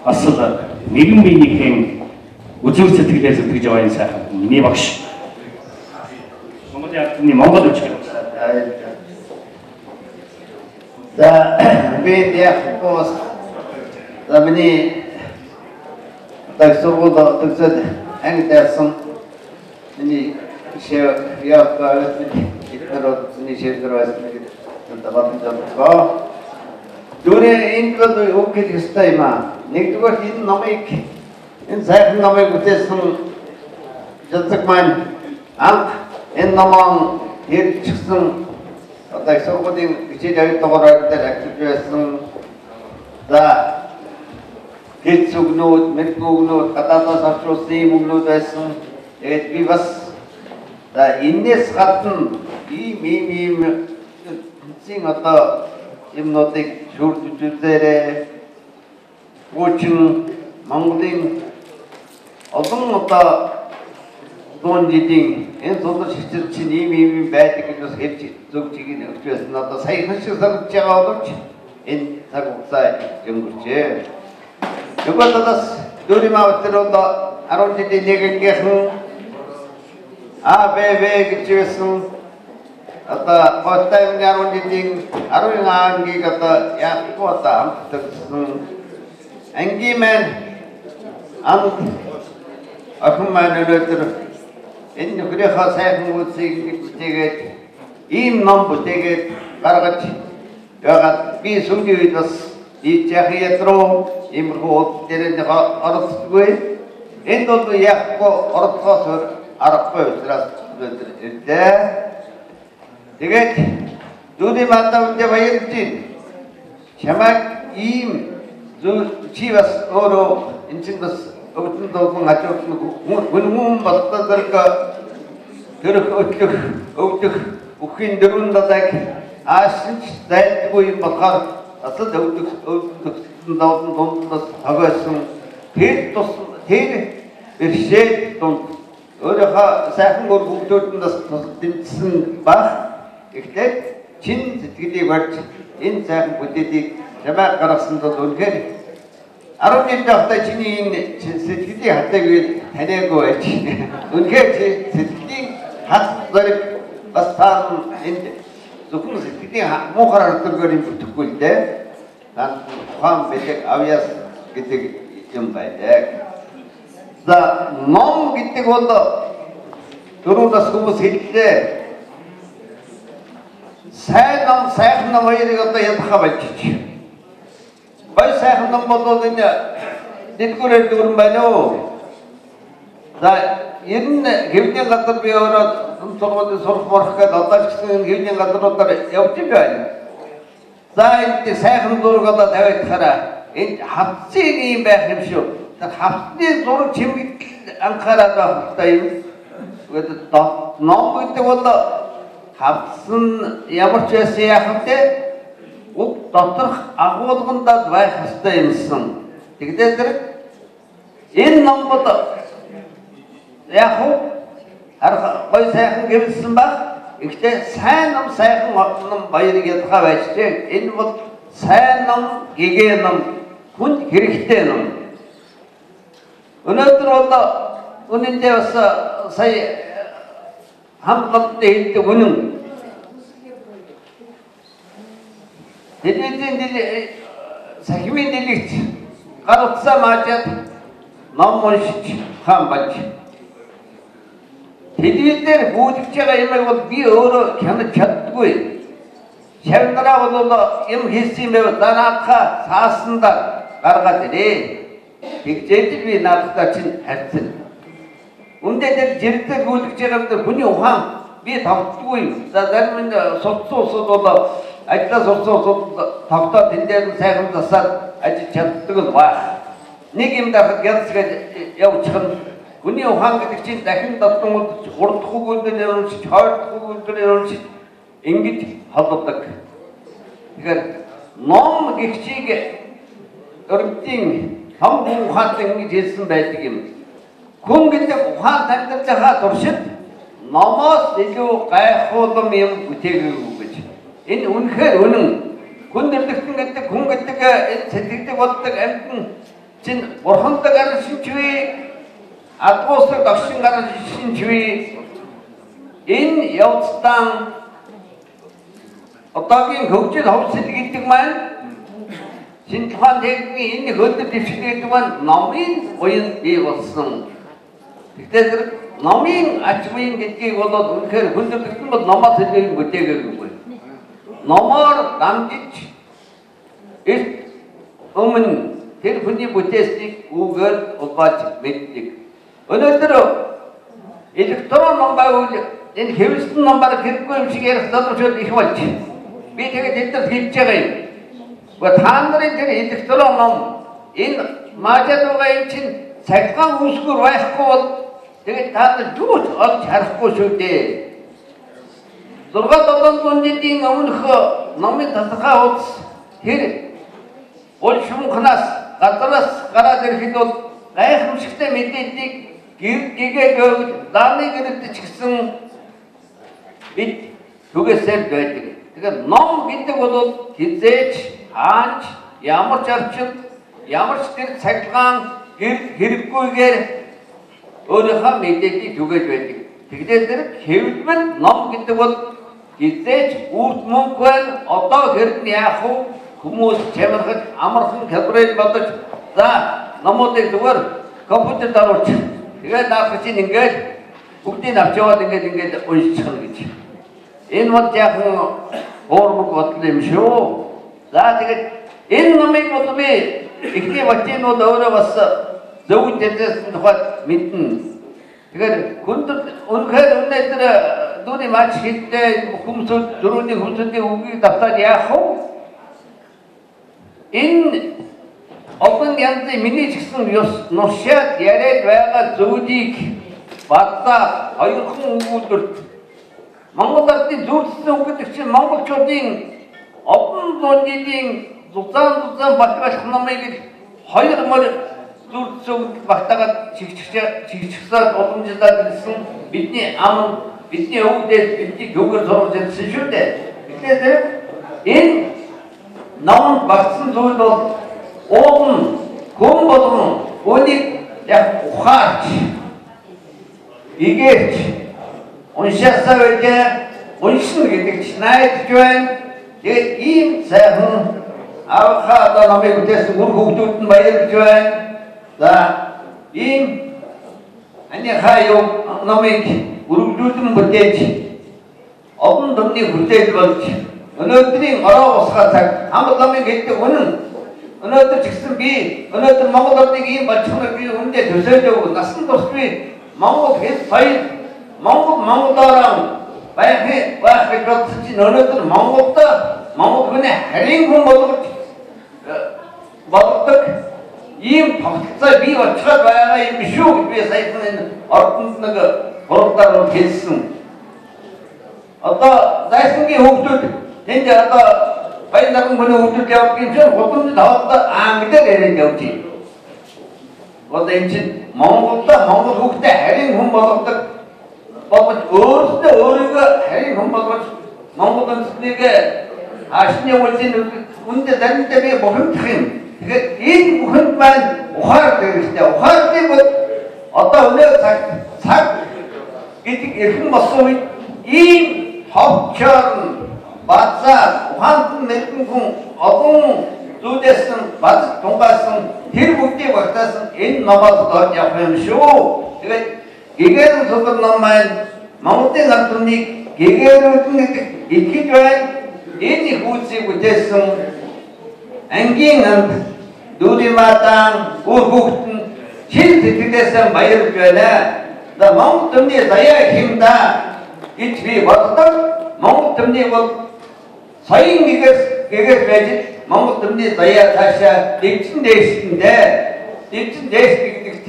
асал нэгэн биеийн үзүүр сэтгэлээ зүтгэж байгаа энэ сайхан миний багш. Монгол үгч гэж. За би яг пост замны тагсуур төгсөд ангидсан миний шээ яагаад итэрод миний шээдэрээс нэг даваад байгаа. Дүрээ энэ бол үг гэх ёстой юм аа. Нэгдүгээр энэ номыг энэ сайхан номыг бүтээсэн жацаг маань анх энэ номон хэрэгжсэн одоо их сургуулийн хичээл дугаараар дээр актив байсан. За гэт зүгнүүд, мэрэгнүүд, гадаадаас авчруулсан өмнөд байсан. Тэгээд би бас за энэс гадна ийм зин одоо юмнуудыг шүрдэж үзээрэй. Гүчин Монголын олон одоо дуун жилийн энэ судар шигчил чинь ийм байдаг гэж бас хэлж зөв чигийг өгч байсан. Одоо саяхан шиг санагдж байгаа боловч энэ цаг хугацаа өнгөрчээ. Нөгөө талаас дөрвөн автар одоо 10 жилийн нэгэнийхэн АБВ гэж байсан. Одоо хотын 10 жилийн 10 ангийг одоо яахгүй одоо хамтдагсан. Ангийн маань охин маань өнөөдөр энэ нөхрийнхөө сайхан үйлсийг бүтээгээд ийм ном бүтээгээд гаргаж яагаад би сүүлийн үед бас ийчах ядруу иймэрхүү дээрээ оролцдоггүй. Энд бол яахгүй оролцохоос аргагүй учраас өдөртэй. Тэгээд дүүний матавд баярлж байна. Чамайг ийм зөв чи бас өөрөө энэ чинь бас өвдөн дуусан хажууд хүн болтолдог тэрх өвдөх бүхин дөрвөн далайг аашинч зайлдгүй болохоор асал өвдөх дуусан дундаас агуулсан тэр иршээд дунд өөрийнхөө сайхан өр бүгдөөдөндөөс тэмцсэн баг. Гэхдээ чин сэтгэлийг барьж энэ сайхан бүтээлийг чамаа гаргасан тул үнэхээр 10 жил явахдаа чиний энэ сэтгэлийн хатайг таниагүй байж. Үнэхээр сэтгэлийн хат зэрэг бас таа энд зөвхөн сэтгэлийн муухай өдрөөр юм бүтэхгүй л дээ. Тань ухаан бэлэг авьяас гэдэг юм байдаг. За ном гэдэг бол дөрөвдөөс хүмүүс хэллээ. Сайхан ном хоёрыг одоо ядахаа болчих. Гой сайхан ном бол энэ дэлгүүрээр дүүрэн байна уу? За ер нь хэвлэлийн газар би өөрөө сургуулийн сурах морох гэдэг одоо ч гэсэн хэвлэлийн газруудаар явж байна. За энэ сайхан зураг одоо тавиад хараа. Энд хавцын юм байх юм шүү. Хавцны зураг чимэгдэл анхаарал байх та юм. Тэгээд ном гэдэг бол хавцсан ямар ч байсан яах вэ? Уг доторх агуулгандад байх ёстой юмсан. Тэгдээ тэр энэ ном бол яг гой сайхан гэвэлсэн баг. Ихтэй сайн ном сайхан ном баярыг ядгаа байжтэй. Энэ бол сайн ном, гэгээн ном, хүн хэрэгтэй ном. Өнөөдөр бол үнэндээ бас сая хамгаалалтын хэлдэг үнэн. Телевизийн сахимын дэлгэц гар утсаа маажаад ном уншиж хаан болж. Телевизээр гүйдэж байгаа юмыг бол би өөрөө хянаж чаддаггүй. Шавнараа бол юм хийсэн юм байвал наадхаа саасандаа гаргаад ирээ. Тэгжээж би наадхаа чинь харьцсан. Үндэ тэр жирдээ гүйдэж байгаа хүний ухаан би тавтдаггүй. За зарим нь сурцсан усуд бол ажлаа сурцсан тавтаад энэ дээр сайхан засаад ажиллаж чаддаг л байх. Нэг юм дахад янзгээд явчих нь хүний ухаан гэдэг чинь дахин дотрон урдах үгүүдээр явуулж, хойдох үгүүдээр явуулж ингэж холбодог. Тэгэхээр ном гэх чиг өргөдийн том ухаантай ингэж хэлсэн байдаг юм. Хүн гэдэг ухаан амьдралынхаа туршид номоос илүү гайхуулам юм бүтээгээгүй гэж. Энэ үнэхээр үнэн. Хүн нэрлэгтэн гэдэг хүн гэдэг энэ сэтгэдэг боддог амьтан чинь бурхандаг аран шинжвээ, адгуусдаг догшин аран шинжвээ. Энэ явцдаа одоогийн хөгжил ховсол гэдэг маань шинж ухаан техникийн энэ хөдөлгөөн дэвшилгээд маань номын буян бий болсон. Тэгэхээр номын ач буян гэдгийг бол үнэхээр хүн нэрлэгтэн бол номоос илүү бүтээгээгүй. Номоор дамжиж эрт өмнө тэр хүний бүтээсийг үгээр улбаж мэддэг. Өнөөдөр электрон ном байвал энэ хэвлэлтэн ном баг хэрэггүй юм шиг ярих залуучууд их болж. Би тэгээд эдгээр хэлж байгаа юм. Та нарын тэр электрон ном энэ маажад байгаа юм чинь цагаан үсгээр байхгүй бол тэгээд та нар юу ч олж харахгүй шүү дээ. 6-7 жилийн өмнөх номын тасархай хуудас тэр улшумхнаас газраас гараад ирэхэд бол гайхамшигтай мэдээллийг гэгээг дааны гэрэлд ч гэсэн бид түгээсээр байдаг. Тэгэхээр ном гэдэг бол хизээч хаанч ямар ч орчинд ямар ч тэр цахилгаан хэрэггүйгээр өөрийнхөө мэдээллийг түгээж байдаг. Тэгэхээр тэр хэвлэл ном гэдэг бол хизээч үрд мөнгө байна. Одоо хэрэг нь яах вэ? Хүмүүс чамрахад амархан хялбарыг бодож за номуудыг зүгээр компьютерд оруулж тэгээд наах чинь ингээд бүгдийг авч яваад ингээд уншчихна гэж. Энэ бол яахан уурмаг бодол юм шүү. За тэгээд энэ номыг бол би ихний батинууд өөрөө бас зөвхөн дэвсэн тухайд мэднэ. Тэгэхээр хүнд үнэхээр өнөөдөр дүүний мач хэлтэй хүмүүс дөрөвний хүмүүсийн үгийг давтаад яах вэ? Энэ огн янзын миний ч гэсэн нуршаад яриад байгаа зүйлийг бадлаа хоёрхан өгүүлбэрт Монгол ардын зөвлөсөн үг гэдэг чинь монголчуудын одон зууны зузаан батгах номыг хоёр мөр зөвлөсөн багтаагаад чигчсаад уламжлаад ирсэн бидний ам бидний өвдөд бидний гүгэр зурж ирсэн шүү дээ. Тэгэхээр энэ ном багтсан зүйл бол уулын хүн болгон үнийг яг ухаарч игээрч уншаасаа үедээ уншина гэдэг чинь найдаж байна. Тэгээд ийм сайхан авахаа одоо намайг үтээсэн үр хөвгүүд нь баярлж байна. За ийм аныхаа юу намайг өргөдүүлэн бүтээж олон домны бүтээл болж өнөөдрийн ороо усгаа цаг хамт намайг гэдэг үнэн өнөөдөр ч гэсэн би өнөөдөр Монгол улсыг ийм болчихноо би үндэ төсөөлөв насан турш би Монгол хэл соёл Монголоор байх гэж бодсон чинь өнөөдөр Монгол хүний харийн хүн болгодог ийм тогтолцоо бий болчиход байгаа юм биш үү гэж би саяхан энэ ордонд нэг хурдаар хэлсэн. Одоо зайсангийн хүүхдүүд тэнд одоо баян наран хүний хүүхдүүд явдаг юм чинь гудамж таваад англиар яриад явж байна. Одоо энэ чинь Монгол хүүхдээ харийн хүн болгодог бод өөртөө өөрийгөө харийн хүн болгож Монгол үндэстнийг хаашны үлдийн үндэ заримдаа би бухимдах юм. Тэгэхээр энэ бүхэнд маань ухаар хэрэгтэй. Ухаарлыг одоо өнөө цаг гэдэг эрхэм болсон үед ийм ховчоор базар ухаанд нэгэн хүн олон зүйлээс баз тунгаасан тэр бүгдийг багтаасан энэ номоос доод явах юм шүү. Тэгээд гэгээн судар ном маань Монголын ард түмнийг гэгээрүүлэн гэдэг итгэж байна. Энэ их үүсийг бүтээсэн ангийн амт дүүрийн мадан үр хүүхэд нь чин сэтгэлээсээ баярлж байна. За Монгол түмний заяа хэмда гэж би боддог. Монгол түмний бол соён гэгээс байж Монгол түмний заяа цаашаа дэвжин дээштэндээ дэвжин дээштэй гэдэгт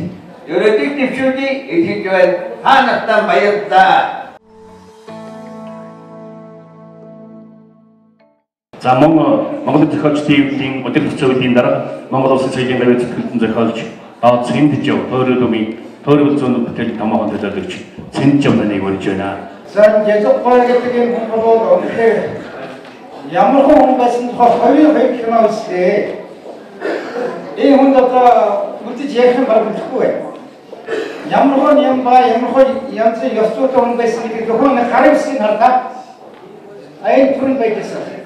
ерөөдийг дэвшүүлээ итгэж байна. Та нартай баярлалаа. За Монгол зохиолч төвийн өдөр төсөөлийн дараа Монгол улсын соёлын гавь зөвхөн зохиолч Сэндж тойрол зүүн бүтээл томоохон төлөөлөгч Сэндж наныг урьж байна. За язгуур гэдэг юм бол үнэхээр ямар хүн байсан хоёр кино үзлээ. Энэ хүн одоо үлдэж ярих юм барагдахгүй байна. Ямар хүн янз ёстой хүн байсан гэдэг зөвхөн харамсыг хардаа айн түрэн байдсан.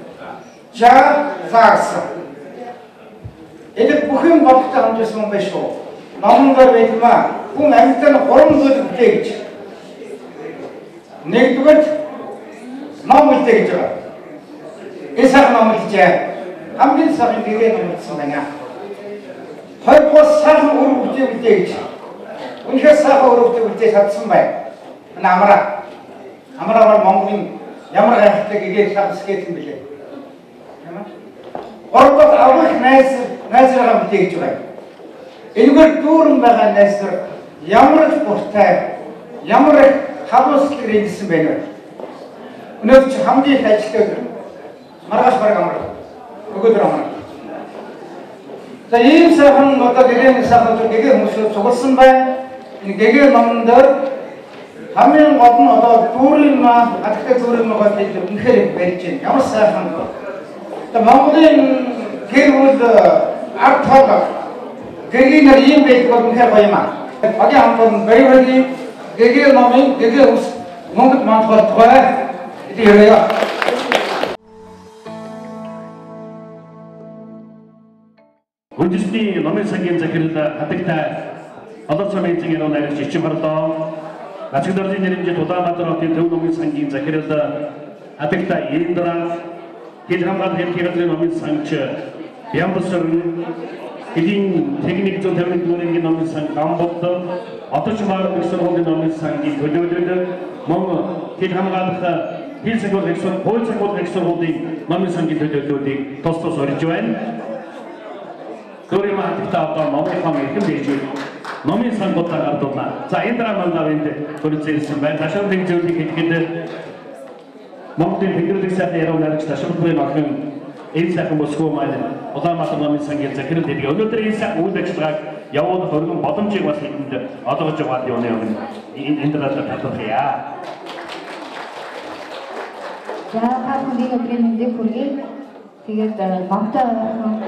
Заарсан. Энэ бүхэн бодтой хамжсан юм байна шүү. Номдор байдмаа хүн амьтан 3 зүйл бүтээгч. Нэгдүгээр ном бүтээгч байгаа. Энэ цаг ном бүтээгч хамгийн сайхан гэгээ ном бичсэн байна. Хоёрдугаар сайхан үр бүтээгч. Үнэхээр сайхан үр бүтээгч чадсан байна. Амраа Монголын ямар гайхалтай гэгээ шахс гэдэг юм бэлээ. Ордод авах найзраа бүтээгч байна. Энэгээр дүүрэн байгаа найзар ямар ч буртай, ямар хавс хэрэгсэн байна вэ? Өнөөдөр чи хамгийн их ажилтай өдөр. Маргааш бараг амраа. Өгөөдөр амраа. За ийм сайхан одоо гэгээн сайхан гэгээ хүмүүс цугласан байна. Энэ гэгээ номдор хамгийн гол нь одоо дүүрэн адагтай дүүрэн байгаа бид үнэхээр барьж байна. Ямар сайхан Монголын гэр бүл ард тоолог гэгээн нар ийм байдаг бол үнэхээр гоё юм аа. Багийн хамтран баярын гэгээн номын гэгээ ус Монгол мандхолтгой идэвээ. Үндэсний номын сангийн захирал хатагтай олон цомын зэнгэр найрагч Ичим Харлоо Ачигдарлын нэрнжид Улаанбаатар хотын төв номын сангийн захирал хатагтай Индра Хэл хамгаалалт хэрхий газрын номын санч Ямбасар хэдийн техник зүйн тамирын дүүрийн номын сан Гамбот оточ маар их сургуулийн номын сангийн төлөөлөл мөн хэл хамгаалах хэл сургуулийн хууль сургуулийн сургуулийн номын сангийн төлөөллүүдийг тус орж байна. Гөрийн хатагтай одоо номын хан эрхэм дээж номын сангуудаар ардуулна. За энэ дараа мандавынд төлөвлөсөн байна. Ташаалын зөвлөлийг хэлэхэд Монголын федераль сайхан яруу найрагч Ташаалын охин энэ сайхан босгоо маань Улаанбаатар номын сангийн захирал гэдэг. Өнөөдөр энэ сайхан үйл ажиллагааг явуулах өргөн боломжийг бас хэдэнд олгож байгаа юм юм. Энэ дараа татвархая. За та бүхэнд өдрийн мэндийг хүргэе. Тэгээд номтой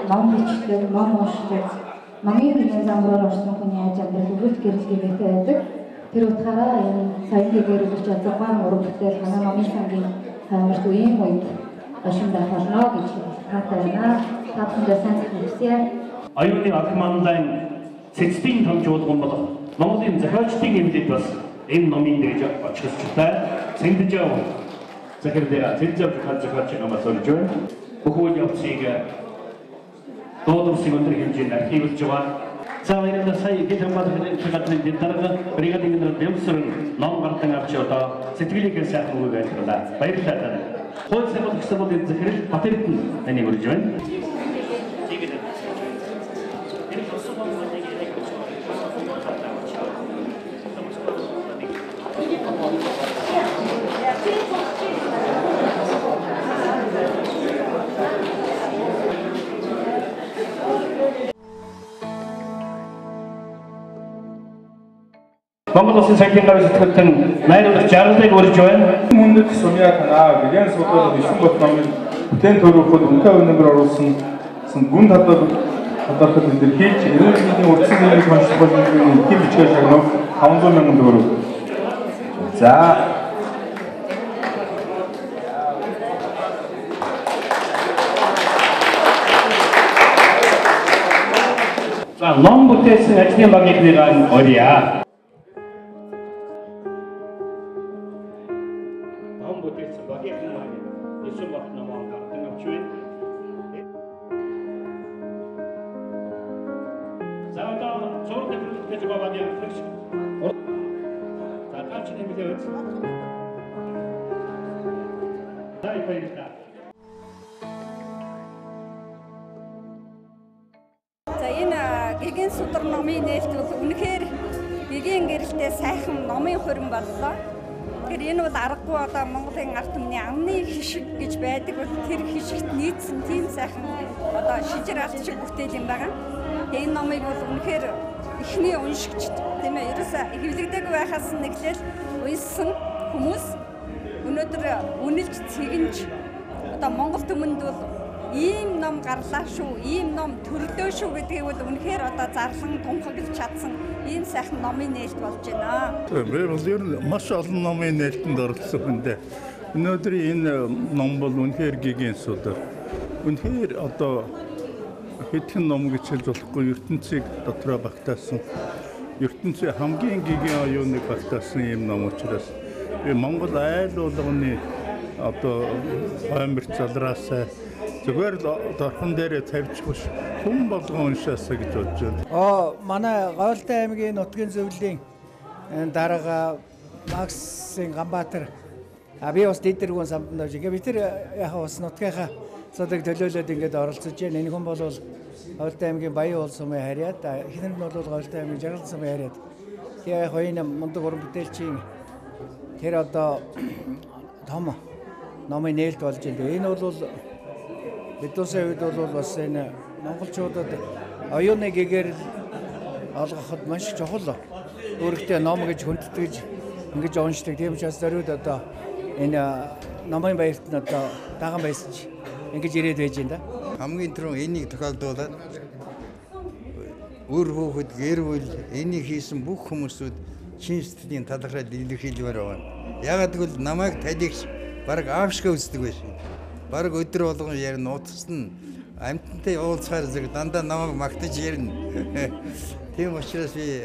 ном бичдэг, ном уншдаг, номын замраар орсон хүний аж амьдрал өвөлт гэрэлтэй байдаг. Тэр утгаараа энэ саяны гэрэлж 6 уран бүтээл манай номын сангийн хамарт үеийн үед ашин дахболно гэж таатай байна. Таатандаа сайн хэлсэн. Оюуны алхманлайн цэцгийн томжуулган болох Монголын зохиолчдын эмнэлэгт бас энэ номын дэж очихстай сэндэж захирдаа цэцэг ханцгаач намаас олж байна. Бүхэл явцыг дуудсан өндөр хэмжээнд архивлж байгаа. За энэ сая гитар гадны дарга бригадын дэвсэр ном гардан авч одоо сэтгэлийг сайхан үгүй байлаа. Баярлалаа. Хууль санал гэсэн бол захирал Батэрдэн таны үрж байна. Монгол Улсын сангийн гавь сэтгэлтэн найруулагч Жаргалыг урьж байна. Мөндөд сумья танаа гэгээн судар 9 бот номын бүтээн төрөвхөд үнэтэй өнөмөр оруулсан гүн талбарт илэрхийлж эрүүл үрдсэн нэрийг хоншлох болон эдийн бичгээр шагнав 500,000 төгрөг. За ном бүтээсэн ажлын багийнхныгаа оръё. За энэ гэгээн судар номын нээлт бол үнэхээр гэгээн гэрэлтэй сайхан номын хурим боллоо. Тэгэхээр энэ бол аргагүй одоо Монголын ард түмний амны хишиг гэж байдаг бол тэр хишигт нийцсэн тийм сайхан одоо шижир алт шиг бүтээл юм байгаа. Энэ номыг бол үнэхээр эхний уншигчд тийм ээ ерөөсө хэвлэгдээгүй байхаас нэглэл уншсан хүмүүс өнөөдөр үнэлж цэгэнж одоо Монгол түмэнд бол ийм ном гарлаа шүү, ийм ном төрлөө шүү гэдгийг бол үнэхээр одоо зарлан тунхаглаж чадсан ийм сайхан номын нээлт болж байна. Би бол ер нь маш олон номын нээлтэнд оролцсон хүндээ. Өнөөдрийн энэ ном бол үнэхээр гэгээн судар. Үнэхээр одоо хэдхэн ном гэж хэлж болохгүй ертөнцийг дотроо багтаасан. ертөнцийн хамгийн гэгээн оюуныг багтаасан ийм ном учраас би Монгол айл болгоны одоо хойморч залраасаа зүгээр л дорхон дээрээ тавьчих биш хүн болгон уншаасаа гэж бодож байна. Манай Говьлтай аймгийн нутгийн зөвлөлийн дарга Максын Ганбаатар би бас дэдэргүүн самбанд авч ингээ бид тэр яг бас нутгийнхаа цодог төлөөлөд ингээд оролцож байна. Энэ хүн бол Говьлтай аймгийн Баян уул сумын харьяат, ихэнх нь бол Говьлтай аймгийн Жаргал сумын харьяат. Тэгээ хоёрын мундаг уран бүтээлчийн тэр одоо том номын нээлт болж байна. Энэ бол бидүүсээ үед бол бас энэ монголчуудад оюуны гэгээр олгоход маш чухал үүрэгтэй ном гэж хүндэтгэж ингэж уншдаг. Тийм учраас зориуд одоо энэ номын баярт нь одоо даган байсаж ингэж ирээд байж байна да. Хамгийн түрүүн энийг тохиолдуулаад үр хүүхэд гэр бүл энийг хийсэн бүх хүмүүсүүд чин сэтгэлийн талархал илэрхийлмээр байна. Яагаад гэвэл намайг талигч бараг аавшгаа үздэг байсан. Бараг өдөр болгон ярина, утасна амьтантай уулзахаар зэрэг дандаа намайг магтаж ярина. Тийм учраас би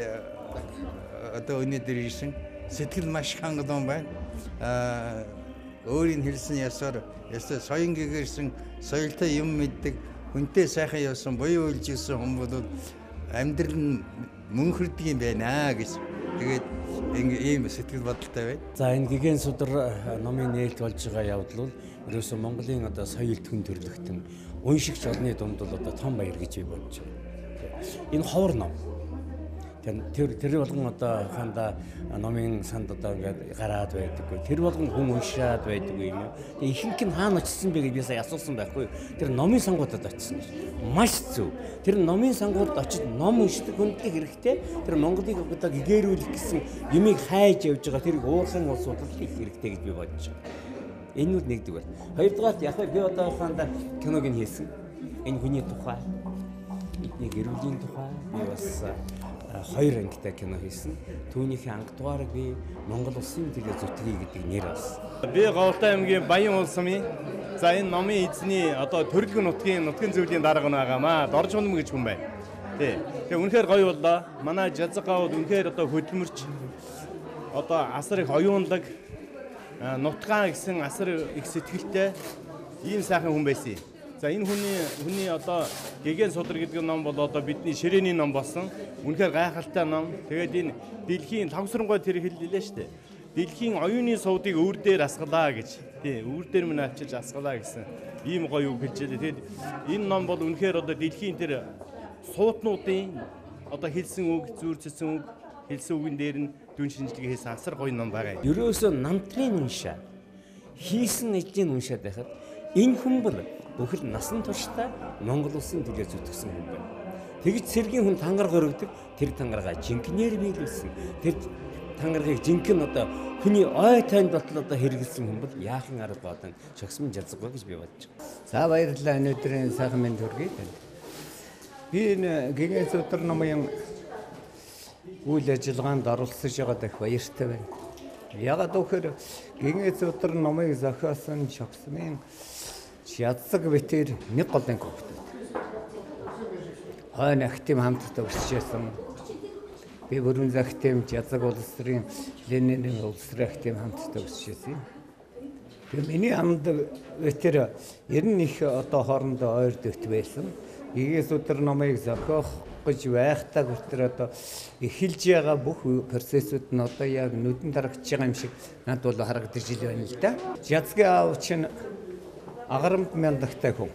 одоо өнөөдөр ирсэн сэтгэл маш хангалуун байна. Өөрийн хэлсэн ясаар соён гэгэрсэн соёлтой юм мэддэг хүнтэй сайхан явсан буян үйлж ирсэн хүн бол амьдрал нь мөнхөрдөг юм байна гэж тэгээд ийм сэтгэл бодолтой байна. За энэ гэгээн судар номын нээлт болж байгаа явдал бол ерөөсөө Монголын одоо соёлд хүн төрлөختөн уншигч олны дунд бол одоо том баяр гэж би бодож байна. Энэ ховор ном. Тэр болгон одоо ханда номын санд одоо ингээд гараад байдаггүй. Тэр болгон хүн уншаад байдаггүй юм. Тэгээ ихэнх нь хаана очсон бэ гэж би сая асуусан байхгүй. Тэр номын сангуудад очсон гэж. Маш зөв. Тэр номын сангуудад очиж ном уншдаг хүндлэх хэрэгтэй. Тэр Монголыг одоо гэгэрүүлэх гэсэн юмыг хайж явж байгаа тэр уурхайн улсуудад их хэрэгтэй гэж би бодож байна. Энэ нь нэгдүгээр. Хоёрдугаар яг би одоо хаанда киног нь хийсэн. Энэ хүний тухай, бидний гэр бүлийн тухай би бас 2 ангитай кино хийсэн. Түүнийхээ анги дугаарыг би Монгол Улсын төлөө зүтгэе гэдэг нэр авсан. Би Говьтай аймгийн Баян улс сумын за энэ номын эзний одоо төрөлх нутгийн зөвлөлийн дарга байгаамаа. Дорж хонм гэж хүн байна. Тий. Тэгээ үнэхээр гоё боллоо. Манай жазгаууд үнэхээр одоо хөдөлмөрч одоо асар их оюунлаг нутгаа гэсэн асар их сэтгэлтэй ийм сайхан хүн байсан. За энэ хүний одоо Гэгээн судар гэдэг ном бол одоо бидний ширээний ном болсон. Үнэхээр гайхалтай ном. Тэгээд энэ дэлхийн тавсрангой тэр хэллээ шүү дээ. Дэлхийн оюуны суудыг өвөр дээр асгалаа гэж. Тий, өвөр дээр минь авчиж асгалаа гэсэн ийм гоё үг хэлжээ. Тэгээд энэ ном бол үнэхээр одоо дэлхийн тэр суутнуудын одоо хэлсэн үг, зүүрцсэн үг, хэлсэн үгэн дээр нь дүн шинжилгээ хийсэн асар гоё ном байгаа. Ерөөсөө намтрын уншаа хийсэн эжлийн уншаад байхад энэ хүн бол бүхэл насан туршдаа Монгол Улсын төлөө зүтгэсэн хүн байна. Тэгж цэргийн хүн тангараг өргөдөг, тэр тангараа жинкнээр биелүүлсэн. Тэр тангарагыг жинкэн одоо хүний ой танд батал одоо хэрэгэлсэн хүн бол яахан арга бадан шогсмон жазггүй гэж би бодож байна. За баярлалаа, өнөөдрийн сайхан мэнд хүргэе. Би энэ Гэгээн судар номын үйл ажиллагаанд оролцож байгаа дах баяртай байна. Ягаад гэвэл Гэгээн судар номыг зохиосон шогсмын яздаг битэр нэг голын хөвгтэй. Хойно актив хамтдаа өсчихсэн. Би бүрэн захтем яздаг улс төрийн Ленинийн улс төрийн актив хамтдаа өсчихсэн. Тэгээ миний амд битэр 91 одоо хоорондоо ойр дэвт байсан. Гэгээн судар номыг зохиох гэж байхдаа хүртэр одоо эхэлж байгаа бүх процессууд нь одоо яг нүдэн тарагч байгаа юм шиг надад бол харагдаж ил байна л да. Язгийн аав чинь агарамт мяндагтай хүн.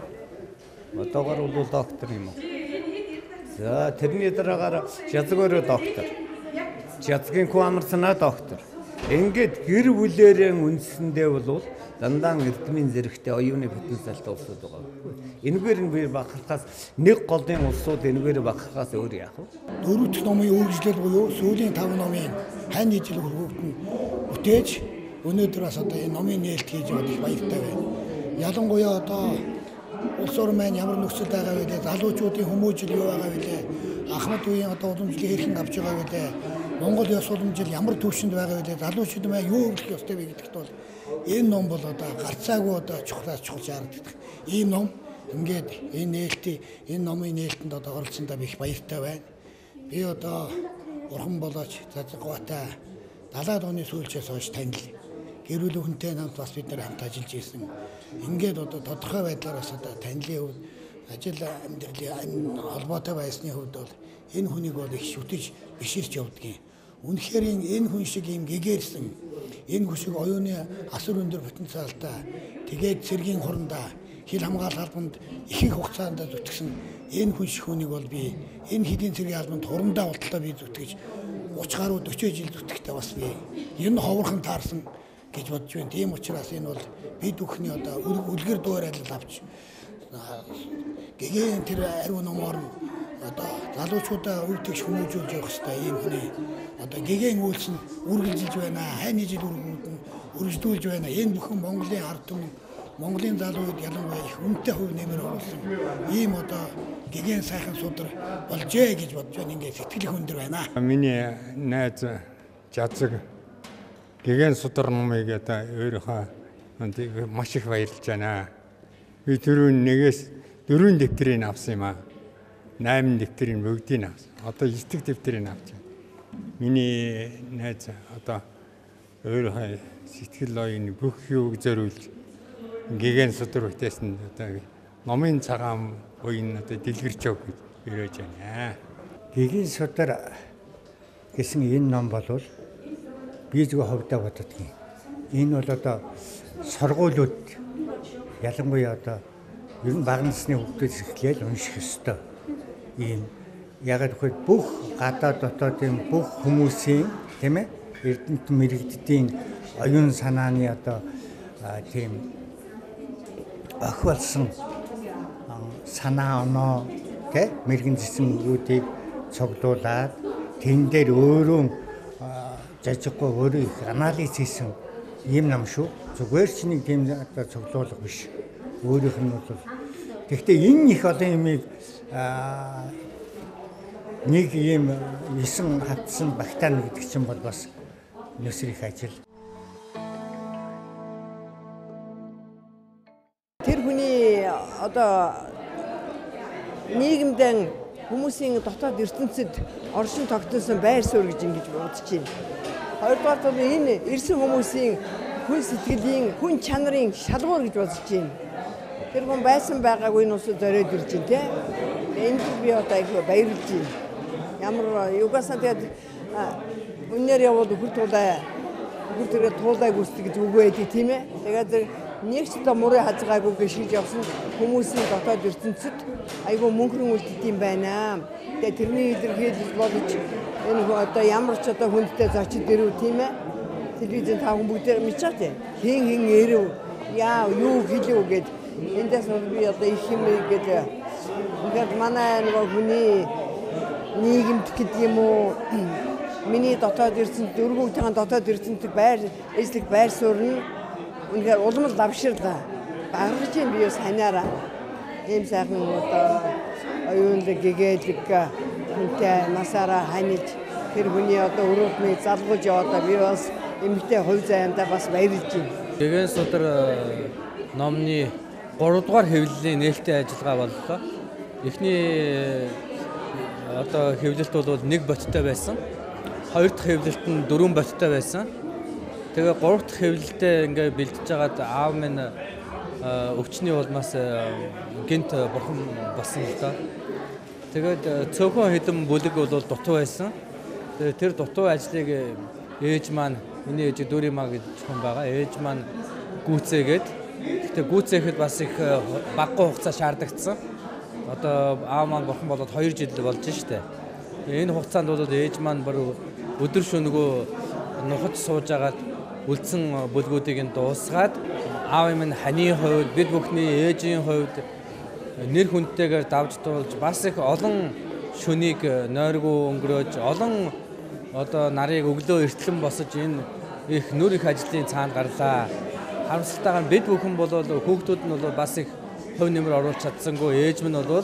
Одоогор бол доктор юм уу? За тэрний дараагаар язгөөрөө доктор. Язгийн хүн амарцнаа доктор. Ингээд гэр бүлээрээ үндсэндээ бол дандаа эрдмийн зэрэгтэй оюуны потенциалтай улсууд байгаа. Энэгээр нь би бахархаас нэг голын улсууд энэгээр бахархаас өөр яах вэ? 4 дахь номын үргэлжлэл буюу сүүлийн 5 номын хань ижил хөрвөгдөн бүтээж өнөөдөр бас одоо энэ номын нээлт хийж байгаа их баяртай байна. Ялангуяа одоо улс орн маань ямар нөхцөл байгаа вэ? Залуучуудын хүмүүжил юу байгаа вэ? Ахмад үеийн одоо уламжлалыг хэрхэн авч байгаа вэ? Монгол ёс уламжил ямар төвшөнд байгаа вэ? Залуучууд маань юу өгөх ёстой вэ гэдэгт бол энэ ном бол одоо гарцаагүй одоо чухлаас чухал шаарддаг. Ийм ном ингээд энэ номын нээлтэнд одоо оролцсондоо их баяртай байна. Би одоо бурхан болооч зазгаатай 70-аад оны сүүлчээс хойш танил гэр бүл хүнтэй хамт бас бид нар хамт ажиллаж ирсэн. Ингээд одоо тодорхой байдлаар бас одоо танилын хувьд ажил амьдралын холбоотой байсны хувьд бол энэ хүнийг бол их шүтэж биширч явдгийг. Үнэхээр энэ хүн шиг ийм гэгээрсэн энэ хүн шиг оюуны асар өндөр потенциалтай тэгээд цэргийн хурандаа хил хамгаалал албанд их хугацаанд зүтгэсэн энэ хүн шиг хүнийг бол би энэ хэдийн цэргийн албанд хурандаа болтолтой би зүтгэж 30 гаруй 40 жил зүтгэхдээ бас би энэ ховорхон таарсан гэж бодож байна. Тийм учраас энэ бол бид бүхний одоо үлгэр дуурайлал авч Гэгээн тэр ариун номоор одоо залуучуудаа өв тэгш хүмүүжүүлж явах хэрэгтэй ийм хүний одоо Гэгээн үйлс нь үргэлжилж байна. Хайны жил үргэлжлүүлж байна. Энэ бүхэн Монголын ард түмэн Монголын залууд ялангуяа их үнэтэй хувь нэмэр оруулсан ийм одоо Гэгээн сайхан судар болжээ гэж бодож байна. Ингээд сэтгэл өндөр байна. Миний найз жаздаг Гэгээн судар номыг одоо өөрийнхөө маш их баярлж байна. Би түрүүн нэгээс 4 дэвтрийг авсан юм аа. 8 дэвтрийг бүгдийг авсан. Одоо 9 дэвтрийг авч байна. Миний найз одоо өөрийнхөө сэтгэл оюуны бүх юуг зориулж Гэгээн судар бүтээсэн одоо номын цагаан буйн одоо дэлгэрч өг гэж өрөөж байна. Гэгээн судар гэсэн энэ ном бол би зөв хөвдөө боддгийн. Энэ бол одоо сургуулиуд ялангуяа одоо ер нь бага насны хүүхдүүд эхлээл унших ёстой. Ийм ягаад гэвэл бүх гадаад дотоодын бүх хүмүүсийн тийм ээ эрдэнэт мэрэгддийн оюун санааны одоо тийм охиолсон санаа оноо тийм мэрэгэн цэцэнгүүдийг цуглуулад тэн дээр өөрөө жажиггүй өөрөө их анализ хийсэн ийм ном шүү. Зүгээр ч нэг тийм одоо цуглуулга биш. Өөрийнх нь бол гэхдээ энэ их олон юмыг нэг ийм 9 хатсан багтаана гэдэг чинь бол бас нөөсрөх ажил. Тэр хүний одоо нийгэмдэн хүмүүсийн дотоод ертөнцид оршин тогтносон байр суурь гэж ингэж бодож байна. Хоёрдугаар бол энэ ирсэн хүмүүсийн хүн сэтгэлийн, хүн чанарын шалгуур гэж бодож байна. Тэр хүн байсан байгаагүй нь усаа зориод ирж байна те. Энд би одоо их баярлж байна. Ямар югасаа тэгээд үнээр яваад хүртээ туулай гүсдэг гэж үгүй байдгийг тийм ээ. Тэгээд нэг ч одоо мөрөө хазгаагүй гიშиж явсан хүмүүсийн дотоод ертөнцид айгүй мөнхрөн үлддэг юм байна. Тэгээд тэрний илэрхийлж болж энэ одоо ямар ч одоо хүндтэй зочид ирв тийм ээ. Телевизэн тав хүн бүгд мэдчихэ тийм. Хин ирэв яа юу хэлэв гэд эндээс би одоо их юм гэдэг. Ингээд манай нэг хүний нийгэмд гэдэг юм уу миний дотоод ертөнцид өргөөгтэйн дотоод ертөнцид эзлэх байр суурь нь үнэхээр улам лавширлаа. Багарж юм би бас ханаараа ийм сайхан одоо оюунлаг гэгээлэг хүнтэй насаараа ханиж тэр хүний одоо өрөөдний залгуулж яваад би бас эмэгтэй хувь заяандаа бас баярлж байна. Гэгээн судар номны 3 дугаар хэвлэлийн нээлттэй ажиллагаа боллоо. Эхний одоо хэвлэлт бол 1 боттой байсан. 2 дахь хэвлэлт нь 4 боттой байсан. Тэгээ 3 дахь хэвлэлдээ ингээ бэлдэж байгаад аав минь өвчний улмаас гинт бурхан болсон л доо. Тэгээд цөөхөн хэдэн бүлэг бол дутуу байсан. Тэр дутуу ажлыг ээж маань миний ээж Дүримаа гэж хүн байгаа. Ээж маань гүйцээгээд гэхдээ гүйцээхэд бас их баггүй хугацаа шаардагдсан. Одоо аав маань бурхан болоод 2 жил болж штэ. Энэ хугацаанд бол ээж маань бүр өдөр шөнөгөө нухад сууж агаад үлдсэн бүлгүүдийг нь дуусгаад аав минь ханы хувьд бид бүхний ээжийн хувьд нэр хүндтэйгээр давж туулж бас их олон шөнийг нойргүй өнгөрөөж олон одоо нарыг өглөө эртлэн босож энэ их нүр их ажлын цаанд гарлаа. Харамсалтайгаар бид бүхэн бол хүүхдүүд нь бол бас их хувь нэмэр оруулж чадсангүй. Ээж минь бол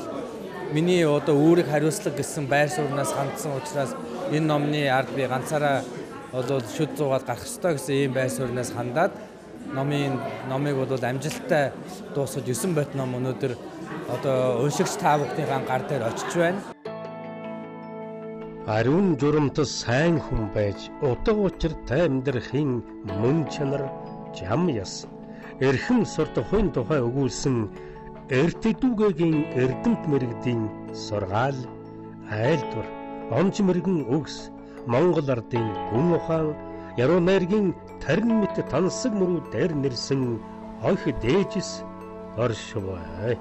миний одоо үүрэг хариуцлага гэсэн байр сууриас хандсан учраас энэ номны ард би ганцаараа бол шүд зугаад гарах ёстой гэсэн ийм байр сууриас хандаад номыг бол амжилттай дуусгаж 9 бот ном өнөөдөр одоо уншигч та бүхнийхээ гар дээр очиж байна. Ариун журамт сайн хүн байж утга учиртай амьдрахын мөн чанар жам яс. Эрхэм сурт хувийн тухай өгүүлсэн эртэдүгэгийн эрдэмт мэрэгдийн сургаал айлдвар онц мэрэгэн өгс Монгол ардын гүн ухаан яруу найргийн тарин мэт тансаг мөрүү дээр нэрсэн хонх дээжис оршвэ.